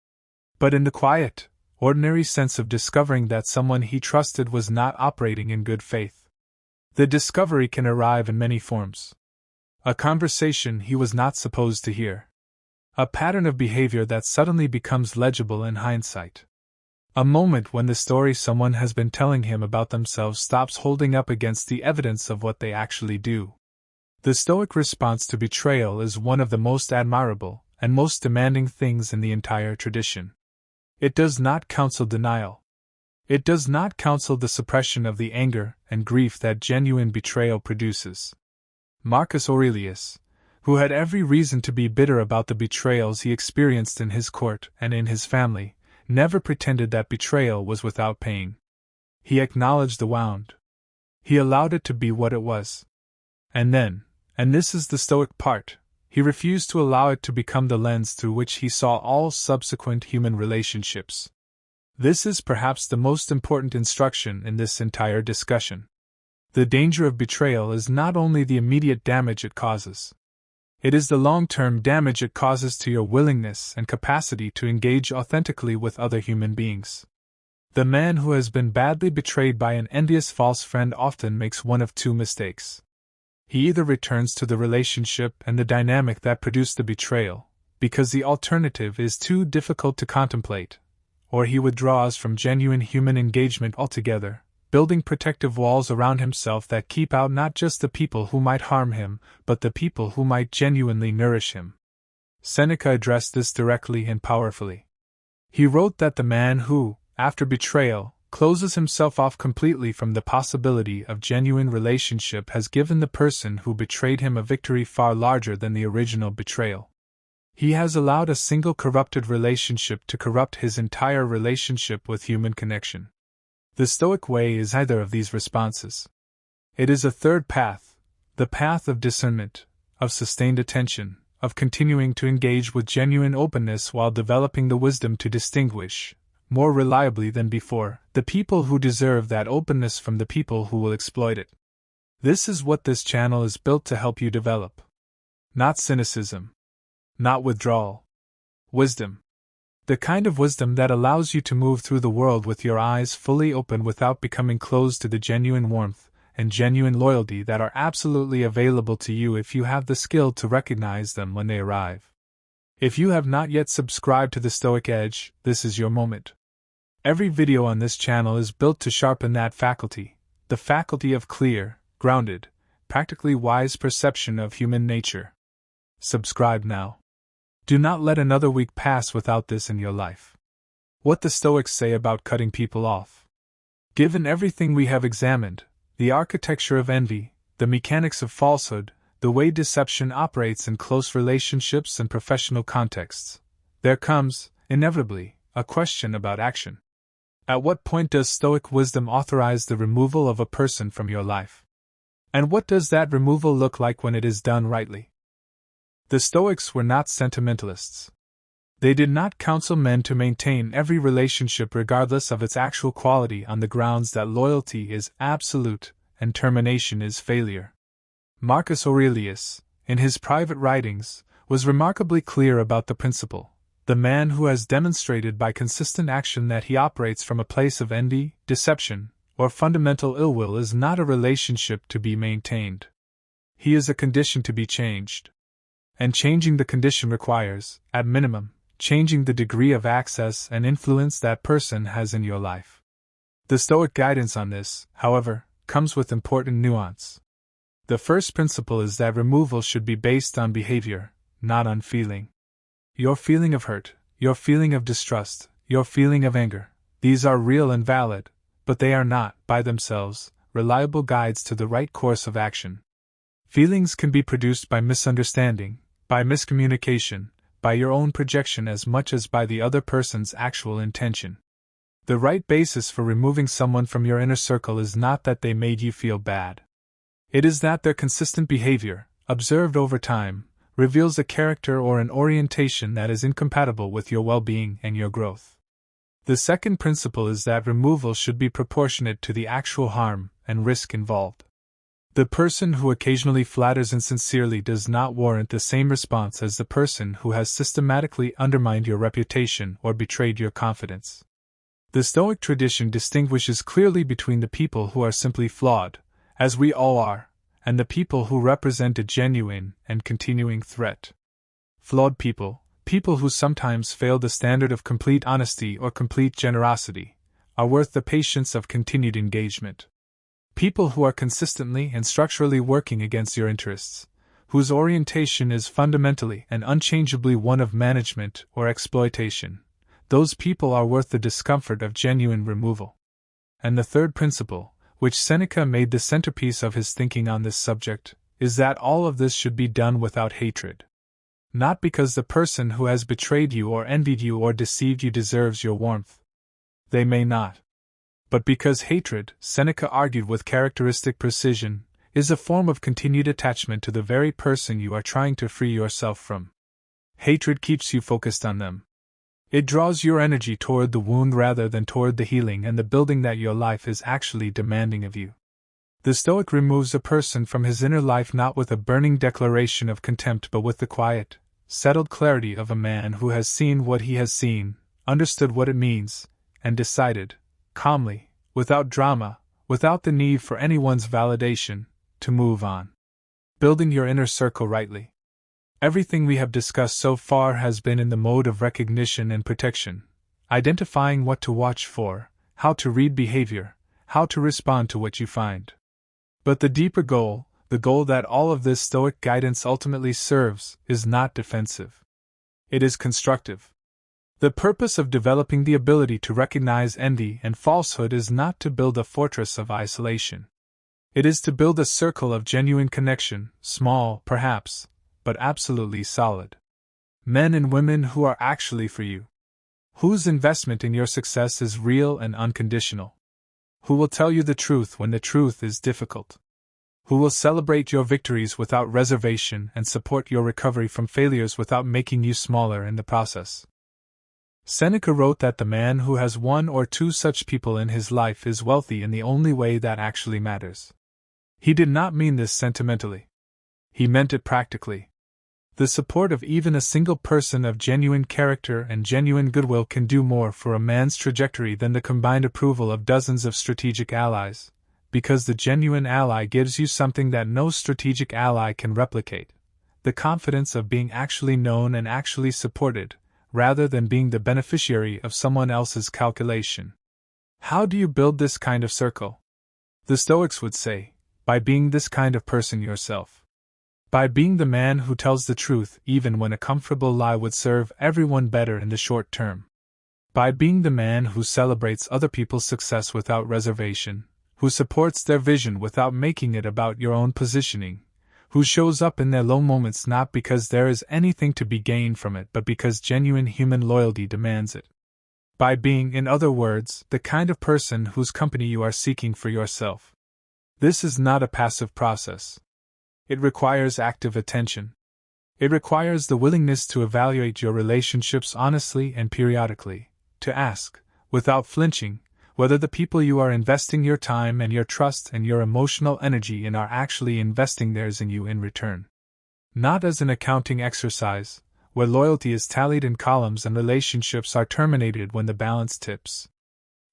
S1: but in the quiet, ordinary sense of discovering that someone he trusted was not operating in good faith. The discovery can arrive in many forms. A conversation he was not supposed to hear. A pattern of behavior that suddenly becomes legible in hindsight. A moment when the story someone has been telling him about themselves stops holding up against the evidence of what they actually do. The Stoic response to betrayal is one of the most admirable and most demanding things in the entire tradition. It does not counsel denial. It does not counsel the suppression of the anger and grief that genuine betrayal produces. Marcus Aurelius, who had every reason to be bitter about the betrayals he experienced in his court and in his family, never pretended that betrayal was without pain. He acknowledged the wound. He allowed it to be what it was. And then, and this is the Stoic part, he refused to allow it to become the lens through which he saw all subsequent human relationships. This is perhaps the most important instruction in this entire discussion. The danger of betrayal is not only the immediate damage it causes. It is the long-term damage it causes to your willingness and capacity to engage authentically with other human beings. The man who has been badly betrayed by an envious false friend often makes one of two mistakes. He either returns to the relationship and the dynamic that produced the betrayal, because the alternative is too difficult to contemplate, or he withdraws from genuine human engagement altogether, building protective walls around himself that keep out not just the people who might harm him, but the people who might genuinely nourish him. Seneca addressed this directly and powerfully. He wrote that the man who, after betrayal, closes himself off completely from the possibility of genuine relationship has given the person who betrayed him a victory far larger than the original betrayal. He has allowed a single corrupted relationship to corrupt his entire relationship with human connection. The Stoic way is either of these responses. It is a third path, the path of discernment, of sustained attention, of continuing to engage with genuine openness while developing the wisdom to distinguish, more reliably than before, the people who deserve that openness from the people who will exploit it. This is what this channel is built to help you develop. Not cynicism. Not withdrawal. Wisdom. The kind of wisdom that allows you to move through the world with your eyes fully open without becoming closed to the genuine warmth and genuine loyalty that are absolutely available to you if you have the skill to recognize them when they arrive. If you have not yet subscribed to the Stoic Edge, this is your moment. Every video on this channel is built to sharpen that faculty, the faculty of clear, grounded, practically wise perception of human nature. Subscribe now. Do not let another week pass without this in your life. What the Stoics say about cutting people off. Given everything we have examined, the architecture of envy, the mechanics of falsehood, the way deception operates in close relationships and professional contexts, there comes, inevitably, a question about action. At what point does Stoic wisdom authorize the removal of a person from your life? And what does that removal look like when it is done rightly? The Stoics were not sentimentalists. They did not counsel men to maintain every relationship regardless of its actual quality on the grounds that loyalty is absolute and termination is failure. Marcus Aurelius, in his private writings, was remarkably clear about the principle. The man who has demonstrated by consistent action that he operates from a place of envy, deception, or fundamental ill will is not a relationship to be maintained. He is a condition to be changed. And changing the condition requires, at minimum, changing the degree of access and influence that person has in your life. The Stoic guidance on this, however, comes with important nuance. The first principle is that removal should be based on behavior, not on feeling. Your feeling of hurt, your feeling of distrust, your feeling of anger, these are real and valid, but they are not, by themselves, reliable guides to the right course of action. Feelings can be produced by misunderstanding, by miscommunication, by your own projection as much as by the other person's actual intention. The right basis for removing someone from your inner circle is not that they made you feel bad. It is that their consistent behavior, observed over time, reveals a character or an orientation that is incompatible with your well-being and your growth. The second principle is that removal should be proportionate to the actual harm and risk involved. The person who occasionally flatters insincerely does not warrant the same response as the person who has systematically undermined your reputation or betrayed your confidence. The Stoic tradition distinguishes clearly between the people who are simply flawed, as we all are, and the people who represent a genuine and continuing threat. Flawed people, people who sometimes fail the standard of complete honesty or complete generosity, are worth the patience of continued engagement. People who are consistently and structurally working against your interests, whose orientation is fundamentally and unchangeably one of management or exploitation, those people are worth the discomfort of genuine removal. And the third principle, which Seneca made the centerpiece of his thinking on this subject, is that all of this should be done without hatred. Not because the person who has betrayed you or envied you or deceived you deserves your warmth. They may not. But because hatred, Seneca argued with characteristic precision, is a form of continued attachment to the very person you are trying to free yourself from. Hatred keeps you focused on them. It draws your energy toward the wound rather than toward the healing and the building that your life is actually demanding of you. The Stoic removes a person from his inner life not with a burning declaration of contempt but with the quiet, settled clarity of a man who has seen what he has seen, understood what it means, and decided, calmly, without drama, without the need for anyone's validation, to move on. Building your inner circle rightly. Everything we have discussed so far has been in the mode of recognition and protection, identifying what to watch for, how to read behavior, how to respond to what you find. But the deeper goal, the goal that all of this Stoic guidance ultimately serves, is not defensive. It is constructive. The purpose of developing the ability to recognize envy and falsehood is not to build a fortress of isolation. It is to build a circle of genuine connection, small, perhaps, but absolutely solid. Men and women who are actually for you. Whose investment in your success is real and unconditional. Who will tell you the truth when the truth is difficult. Who will celebrate your victories without reservation and support your recovery from failures without making you smaller in the process. Seneca wrote that the man who has one or two such people in his life is wealthy in the only way that actually matters. He did not mean this sentimentally. He meant it practically. The support of even a single person of genuine character and genuine goodwill can do more for a man's trajectory than the combined approval of dozens of strategic allies, because the genuine ally gives you something that no strategic ally can replicate: the confidence of being actually known and actually supported, rather than being the beneficiary of someone else's calculation. How do you build this kind of circle? The Stoics would say, by being this kind of person yourself. By being the man who tells the truth even when a comfortable lie would serve everyone better in the short term. By being the man who celebrates other people's success without reservation, who supports their vision without making it about your own positioning, who shows up in their low moments not because there is anything to be gained from it but because genuine human loyalty demands it. By being, in other words, the kind of person whose company you are seeking for yourself. This is not a passive process. It requires active attention. It requires the willingness to evaluate your relationships honestly and periodically, to ask, without flinching, whether the people you are investing your time and your trust and your emotional energy in are actually investing theirs in you in return. Not as an accounting exercise, where loyalty is tallied in columns and relationships are terminated when the balance tips,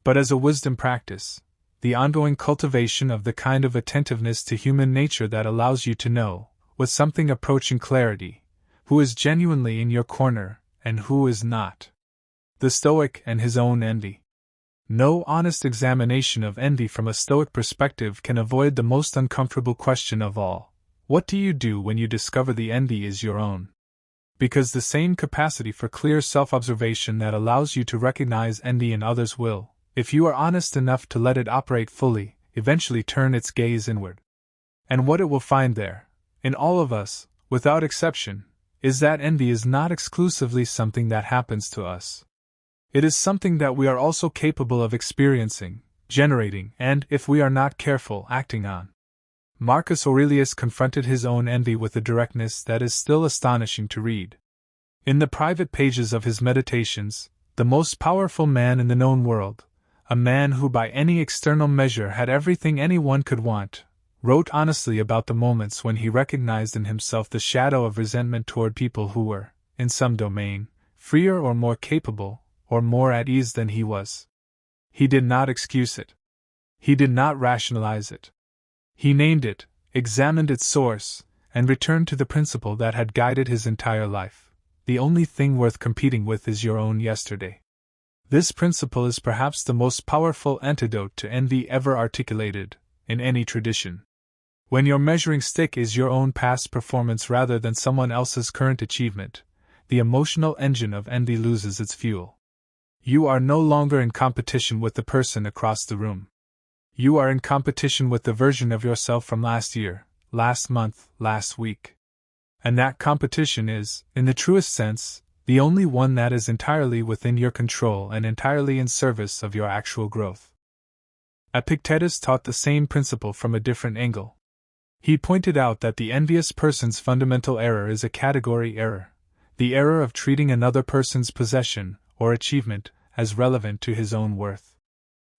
S1: but as a wisdom practice, the ongoing cultivation of the kind of attentiveness to human nature that allows you to know, with something approaching clarity, who is genuinely in your corner and who is not. The Stoic and his own envy. No honest examination of envy from a Stoic perspective can avoid the most uncomfortable question of all: what do you do when you discover the envy is your own? Because the same capacity for clear self-observation that allows you to recognize envy in others will, if you are honest enough to let it operate fully, eventually turn its gaze inward. And what it will find there, in all of us, without exception, is that envy is not exclusively something that happens to us. It is something that we are also capable of experiencing, generating, and, if we are not careful, acting on. Marcus Aurelius confronted his own envy with a directness that is still astonishing to read. In the private pages of his Meditations, the most powerful man in the known world, a man who by any external measure had everything anyone could want, wrote honestly about the moments when he recognized in himself the shadow of resentment toward people who were, in some domain, freer or more capable, or more at ease than he was. He did not excuse it. He did not rationalize it. He named it, examined its source, and returned to the principle that had guided his entire life: the only thing worth competing with is your own yesterday. This principle is perhaps the most powerful antidote to envy ever articulated, in any tradition. When your measuring stick is your own past performance rather than someone else's current achievement, the emotional engine of envy loses its fuel. You are no longer in competition with the person across the room. You are in competition with the version of yourself from last year, last month, last week. And that competition is, in the truest sense, the only one that is entirely within your control and entirely in service of your actual growth. Epictetus taught the same principle from a different angle. He pointed out that the envious person's fundamental error is a category error, the error of treating another person's possession or achievement as relevant to his own worth.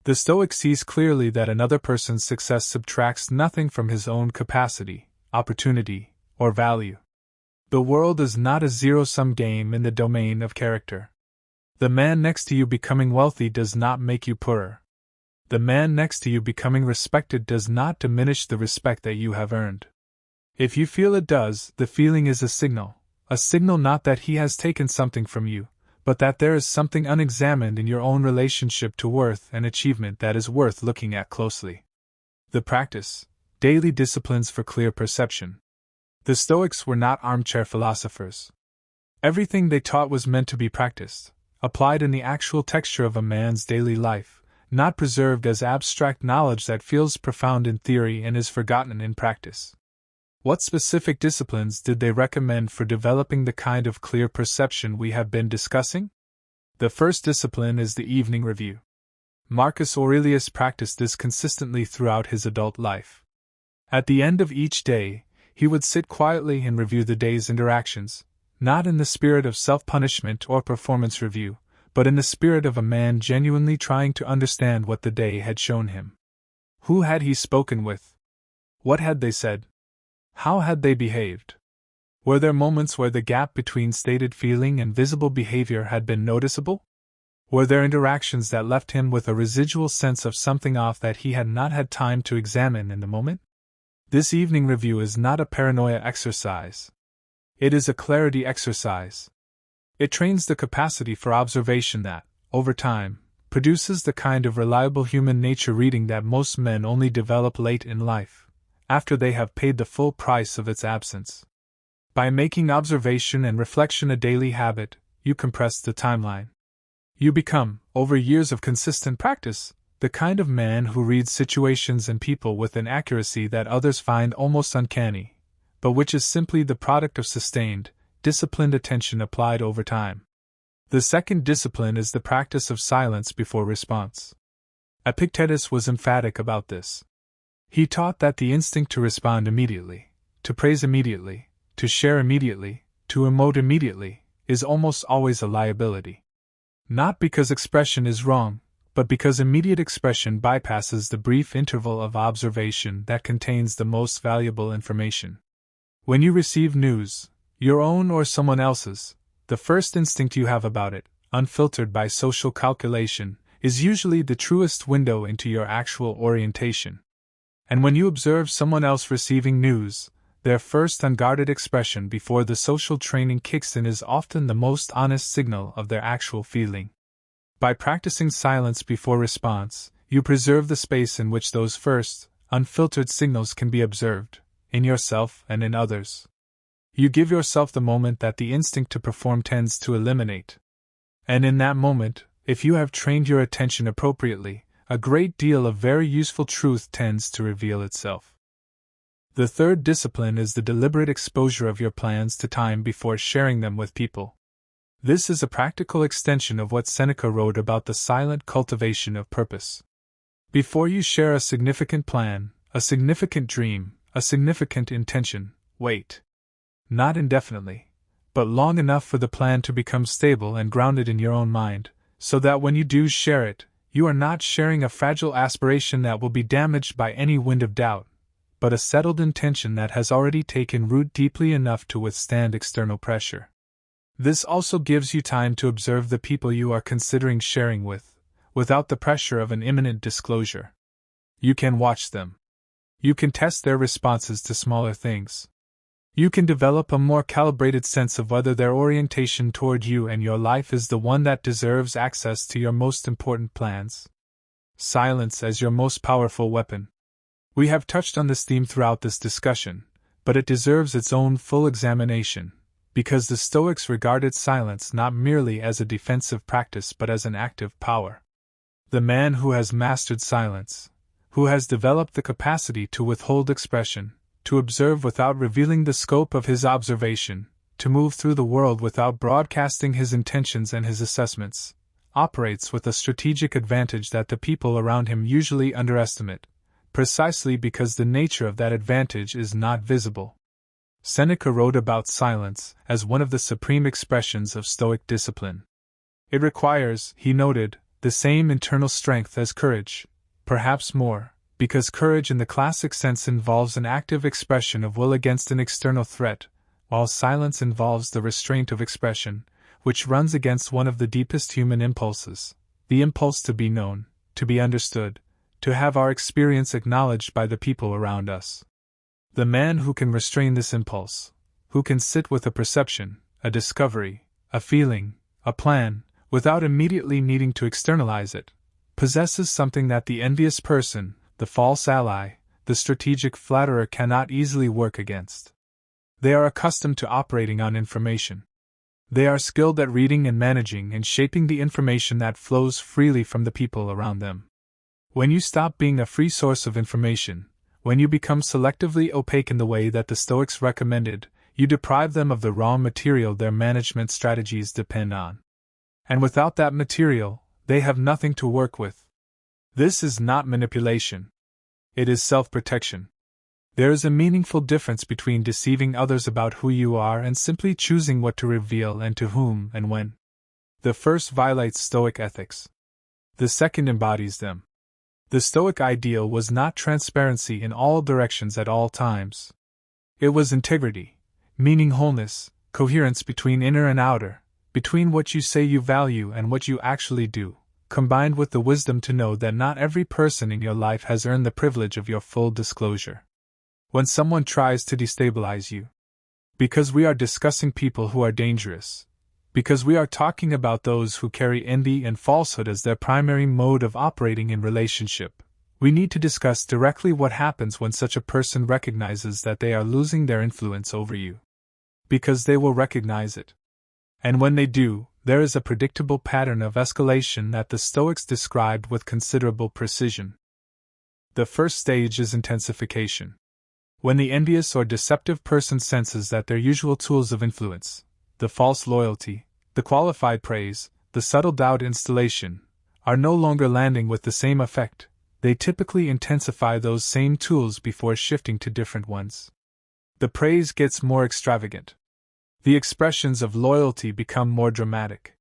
S1: The Stoic sees clearly that another person's success subtracts nothing from his own capacity, opportunity, or value. The world is not a zero-sum game in the domain of character. The man next to you becoming wealthy does not make you poorer. The man next to you becoming respected does not diminish the respect that you have earned. If you feel it does, the feeling is a signal not that he has taken something from you, but that there is something unexamined in your own relationship to worth and achievement that is worth looking at closely. The practice, daily disciplines for clear perception. The Stoics were not armchair philosophers. Everything they taught was meant to be practiced, applied in the actual texture of a man's daily life, not preserved as abstract knowledge that feels profound in theory and is forgotten in practice. What specific disciplines did they recommend for developing the kind of clear perception we have been discussing? The first discipline is the evening review. Marcus Aurelius practiced this consistently throughout his adult life. At the end of each day, he would sit quietly and review the day's interactions, not in the spirit of self-punishment or performance review, but in the spirit of a man genuinely trying to understand what the day had shown him. Who had he spoken with? What had they said? How had they behaved? Were there moments where the gap between stated feeling and visible behavior had been noticeable? Were there interactions that left him with a residual sense of something off that he had not had time to examine in the moment? This evening review is not a paranoia exercise. It is a clarity exercise. It trains the capacity for observation that, over time, produces the kind of reliable human nature reading that most men only develop late in life, after they have paid the full price of its absence. By making observation and reflection a daily habit, you compress the timeline. You become, over years of consistent practice, the kind of man who reads situations and people with an accuracy that others find almost uncanny, but which is simply the product of sustained, disciplined attention applied over time. The second discipline is the practice of silence before response. Epictetus was emphatic about this. He taught that the instinct to respond immediately, to praise immediately, to share immediately, to emote immediately, is almost always a liability. Not because expression is wrong, but because immediate expression bypasses the brief interval of observation that contains the most valuable information. When you receive news, your own or someone else's, the first instinct you have about it, unfiltered by social calculation, is usually the truest window into your actual orientation. And when you observe someone else receiving news, their first unguarded expression before the social training kicks in is often the most honest signal of their actual feeling. By practicing silence before response, you preserve the space in which those first, unfiltered signals can be observed, in yourself and in others. You give yourself the moment that the instinct to perform tends to eliminate. And in that moment, if you have trained your attention appropriately, a great deal of very useful truth tends to reveal itself. The third discipline is the deliberate exposure of your plans to time before sharing them with people. This is a practical extension of what Seneca wrote about the silent cultivation of purpose. Before you share a significant plan, a significant dream, a significant intention, wait. Not indefinitely, but long enough for the plan to become stable and grounded in your own mind, so that when you do share it, you are not sharing a fragile aspiration that will be damaged by any wind of doubt, but a settled intention that has already taken root deeply enough to withstand external pressure. This also gives you time to observe the people you are considering sharing with, without the pressure of an imminent disclosure. You can watch them. You can test their responses to smaller things. You can develop a more calibrated sense of whether their orientation toward you and your life is the one that deserves access to your most important plans. Silence as your most powerful weapon. We have touched on this theme throughout this discussion, but it deserves its own full examination, because the Stoics regarded silence not merely as a defensive practice but as an active power. The man who has mastered silence, who has developed the capacity to withhold expression, to observe without revealing the scope of his observation, to move through the world without broadcasting his intentions and his assessments, operates with a strategic advantage that the people around him usually underestimate, precisely because the nature of that advantage is not visible. Seneca wrote about silence as one of the supreme expressions of Stoic discipline. It requires, he noted, the same internal strength as courage, perhaps more, because courage in the classic sense involves an active expression of will against an external threat, while silence involves the restraint of expression, which runs against one of the deepest human impulses, the impulse to be known, to be understood, to have our experience acknowledged by the people around us. The man who can restrain this impulse, who can sit with a perception, a discovery, a feeling, a plan, without immediately needing to externalize it, possesses something that the envious person, the false ally, the strategic flatterer cannot easily work against. They are accustomed to operating on information. They are skilled at reading and managing and shaping the information that flows freely from the people around them. When you stop being a free source of information, when you become selectively opaque in the way that the Stoics recommended, you deprive them of the raw material their management strategies depend on. And without that material, they have nothing to work with. This is not manipulation. It is self-protection. There is a meaningful difference between deceiving others about who you are and simply choosing what to reveal and to whom and when. The first violates Stoic ethics. The second embodies them. The Stoic ideal was not transparency in all directions at all times. It was integrity, meaning wholeness, coherence between inner and outer, between what you say you value and what you actually do, combined with the wisdom to know that not every person in your life has earned the privilege of your full disclosure. When someone tries to destabilize you, because we are discussing people who are dangerous, because we are talking about those who carry envy and falsehood as their primary mode of operating in relationship, we need to discuss directly what happens when such a person recognizes that they are losing their influence over you. Because they will recognize it. And when they do, there is a predictable pattern of escalation that the Stoics described with considerable precision. The first stage is intensification. When the envious or deceptive person senses that their usual tools of influence, the false loyalty, the qualified praise, the subtle doubt installation, are no longer landing with the same effect, they typically intensify those same tools before shifting to different ones. The praise gets more extravagant. The expressions of loyalty become more dramatic.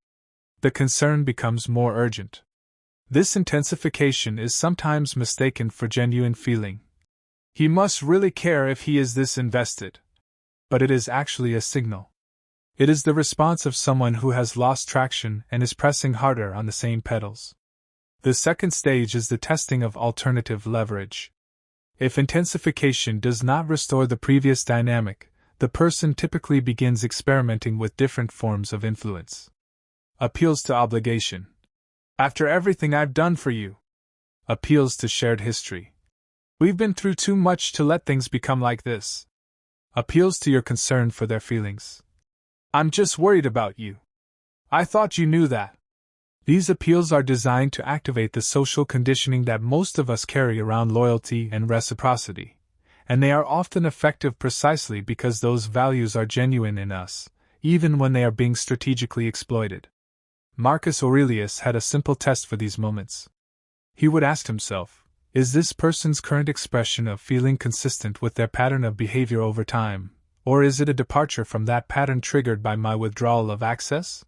S1: The concern becomes more urgent. This intensification is sometimes mistaken for genuine feeling. He must really care if he is this invested. But it is actually a signal. It is the response of someone who has lost traction and is pressing harder on the same pedals. The second stage is the testing of alternative leverage. If intensification does not restore the previous dynamic, the person typically begins experimenting with different forms of influence. Appeals to obligation. After everything I've done for you. Appeals to shared history. We've been through too much to let things become like this. Appeals to your concern for their feelings. I'm just worried about you. I thought you knew that. These appeals are designed to activate the social conditioning that most of us carry around loyalty and reciprocity, and they are often effective precisely because those values are genuine in us, even when they are being strategically exploited. Marcus Aurelius had a simple test for these moments. He would ask himself, is this person's current expression of feeling consistent with their pattern of behavior over time, or is it a departure from that pattern triggered by my withdrawal of access?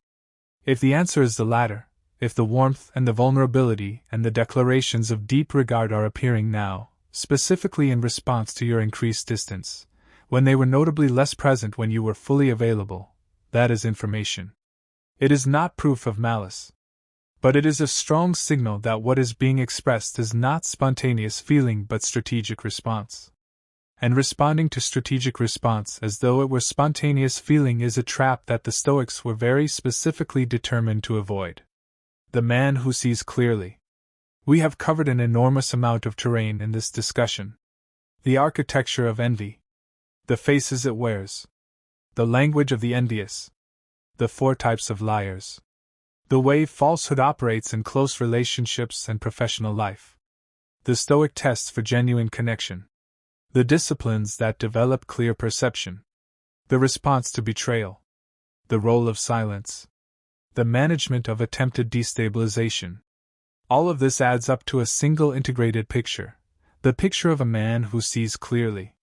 S1: If the answer is the latter, if the warmth and the vulnerability and the declarations of deep regard are appearing now, specifically in response to your increased distance, when they were notably less present when you were fully available, that is information. It is not proof of malice. But it is a strong signal that what is being expressed is not spontaneous feeling but strategic response. And responding to strategic response as though it were spontaneous feeling is a trap that the Stoics were very specifically determined to avoid. The man who sees clearly. We have covered an enormous amount of terrain in this discussion. The architecture of envy. The faces it wears. The language of the envious. The 4 types of liars. The way falsehood operates in close relationships and professional life. The Stoic tests for genuine connection. The disciplines that develop clear perception. The response to betrayal. The role of silence. The management of attempted destabilization. All of this adds up to a single integrated picture, the picture of a man who sees clearly.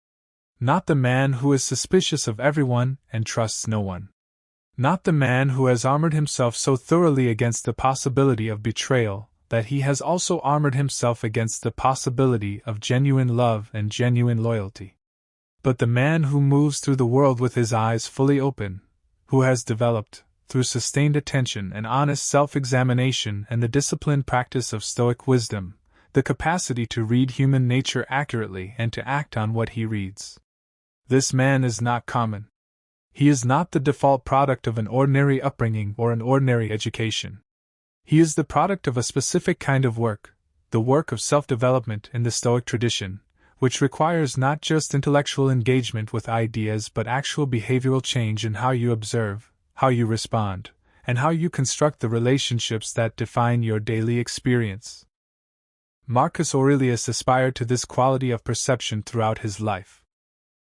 S1: Not the man who is suspicious of everyone and trusts no one. Not the man who has armored himself so thoroughly against the possibility of betrayal that he has also armored himself against the possibility of genuine love and genuine loyalty. But the man who moves through the world with his eyes fully open, who has developed, through sustained attention and honest self-examination and the disciplined practice of Stoic wisdom, the capacity to read human nature accurately and to act on what he reads. This man is not common. He is not the default product of an ordinary upbringing or an ordinary education. He is the product of a specific kind of work, the work of self-development in the Stoic tradition, which requires not just intellectual engagement with ideas but actual behavioral change in how you observe, how you respond, and how you construct the relationships that define your daily experience. Marcus Aurelius aspired to this quality of perception throughout his life.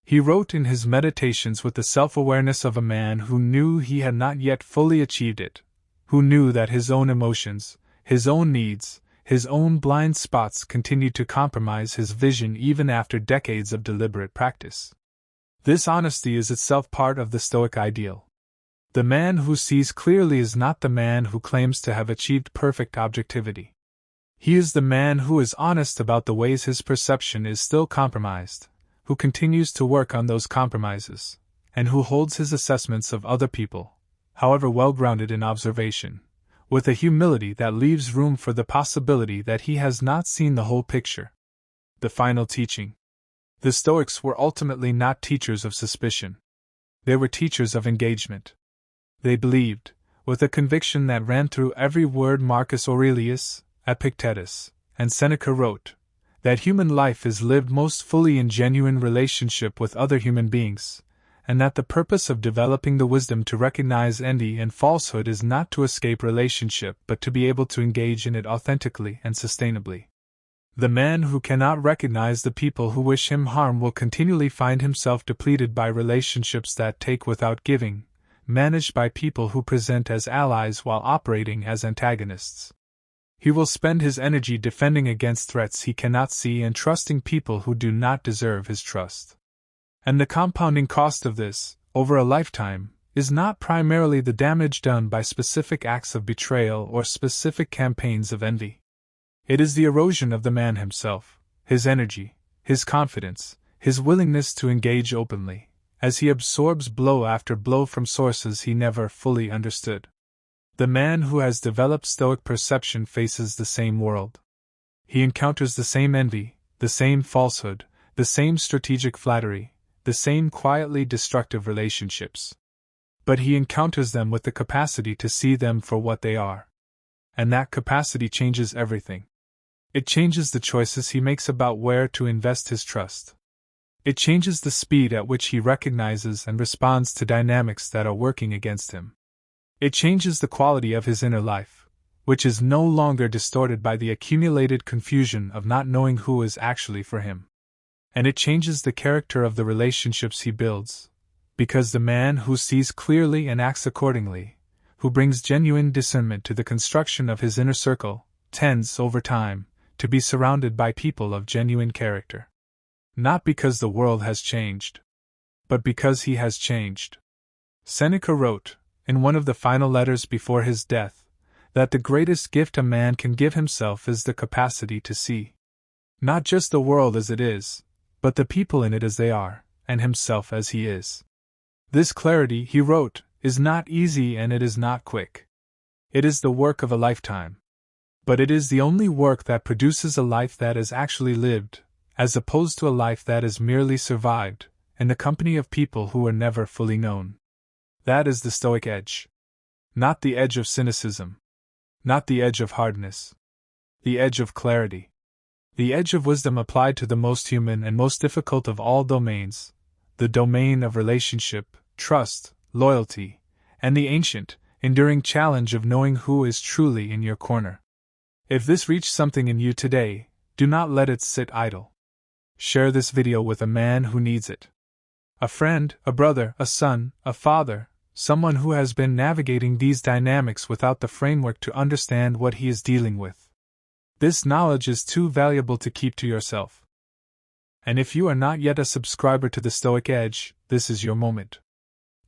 S1: He wrote in his Meditations with the self-awareness of a man who knew he had not yet fully achieved it, who knew that his own emotions, his own needs, his own blind spots continued to compromise his vision even after decades of deliberate practice. This honesty is itself part of the Stoic ideal. The man who sees clearly is not the man who claims to have achieved perfect objectivity. He is the man who is honest about the ways his perception is still compromised, who continues to work on those compromises, and who holds his assessments of other people, however well-grounded in observation, with a humility that leaves room for the possibility that he has not seen the whole picture. The final teaching. The Stoics were ultimately not teachers of suspicion. They were teachers of engagement. They believed, with a conviction that ran through every word Marcus Aurelius, Epictetus, and Seneca wrote, that human life is lived most fully in genuine relationship with other human beings, and that the purpose of developing the wisdom to recognize envy and falsehood is not to escape relationship but to be able to engage in it authentically and sustainably. The man who cannot recognize the people who wish him harm will continually find himself depleted by relationships that take without giving, managed by people who present as allies while operating as antagonists. He will spend his energy defending against threats he cannot see and trusting people who do not deserve his trust. And the compounding cost of this, over a lifetime, is not primarily the damage done by specific acts of betrayal or specific campaigns of envy. It is the erosion of the man himself, his energy, his confidence, his willingness to engage openly, as he absorbs blow after blow from sources he never fully understood. The man who has developed Stoic perception faces the same world. He encounters the same envy, the same falsehood, the same strategic flattery, the same quietly destructive relationships. But he encounters them with the capacity to see them for what they are. And that capacity changes everything. It changes the choices he makes about where to invest his trust. It changes the speed at which he recognizes and responds to dynamics that are working against him. It changes the quality of his inner life, which is no longer distorted by the accumulated confusion of not knowing who is actually for him. And it changes the character of the relationships he builds, because the man who sees clearly and acts accordingly, who brings genuine discernment to the construction of his inner circle, tends, over time, to be surrounded by people of genuine character. Not because the world has changed, but because he has changed. Seneca wrote, in one of the final letters before his death, that the greatest gift a man can give himself is the capacity to see not just the world as it is, but the people in it as they are, and himself as he is. This clarity, he wrote, is not easy and it is not quick. It is the work of a lifetime. But it is the only work that produces a life that is actually lived, as opposed to a life that is merely survived, in the company of people who were never fully known. That is the Stoic edge. Not the edge of cynicism. Not the edge of hardness. The edge of clarity. The edge of wisdom applied to the most human and most difficult of all domains, the domain of relationship, trust, loyalty, and the ancient, enduring challenge of knowing who is truly in your corner. If this reached something in you today, do not let it sit idle. Share this video with a man who needs it. A friend, a brother, a son, a father, someone who has been navigating these dynamics without the framework to understand what he is dealing with. This knowledge is too valuable to keep to yourself. And if you are not yet a subscriber to the Stoic Edge, this is your moment.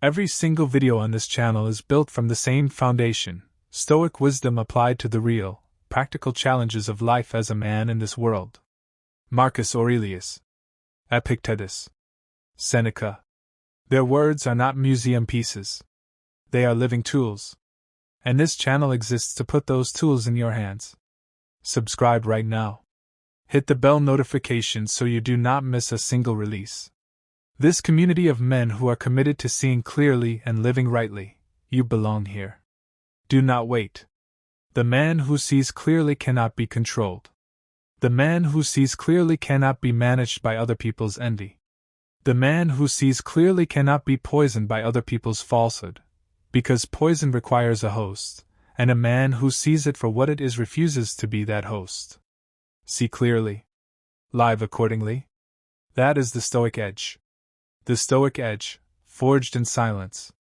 S1: Every single video on this channel is built from the same foundation, Stoic wisdom applied to the real, practical challenges of life as a man in this world. Marcus Aurelius, Epictetus, Seneca. Their words are not museum pieces. They are living tools. And this channel exists to put those tools in your hands. Subscribe right now. Hit the bell notification so you do not miss a single release. This community of men who are committed to seeing clearly and living rightly, you belong here. Do not wait. The man who sees clearly cannot be controlled. The man who sees clearly cannot be managed by other people's envy. The man who sees clearly cannot be poisoned by other people's falsehood, because poison requires a host, and a man who sees it for what it is refuses to be that host. See clearly. Live accordingly. That is the Stoic Edge. The Stoic Edge, forged in silence.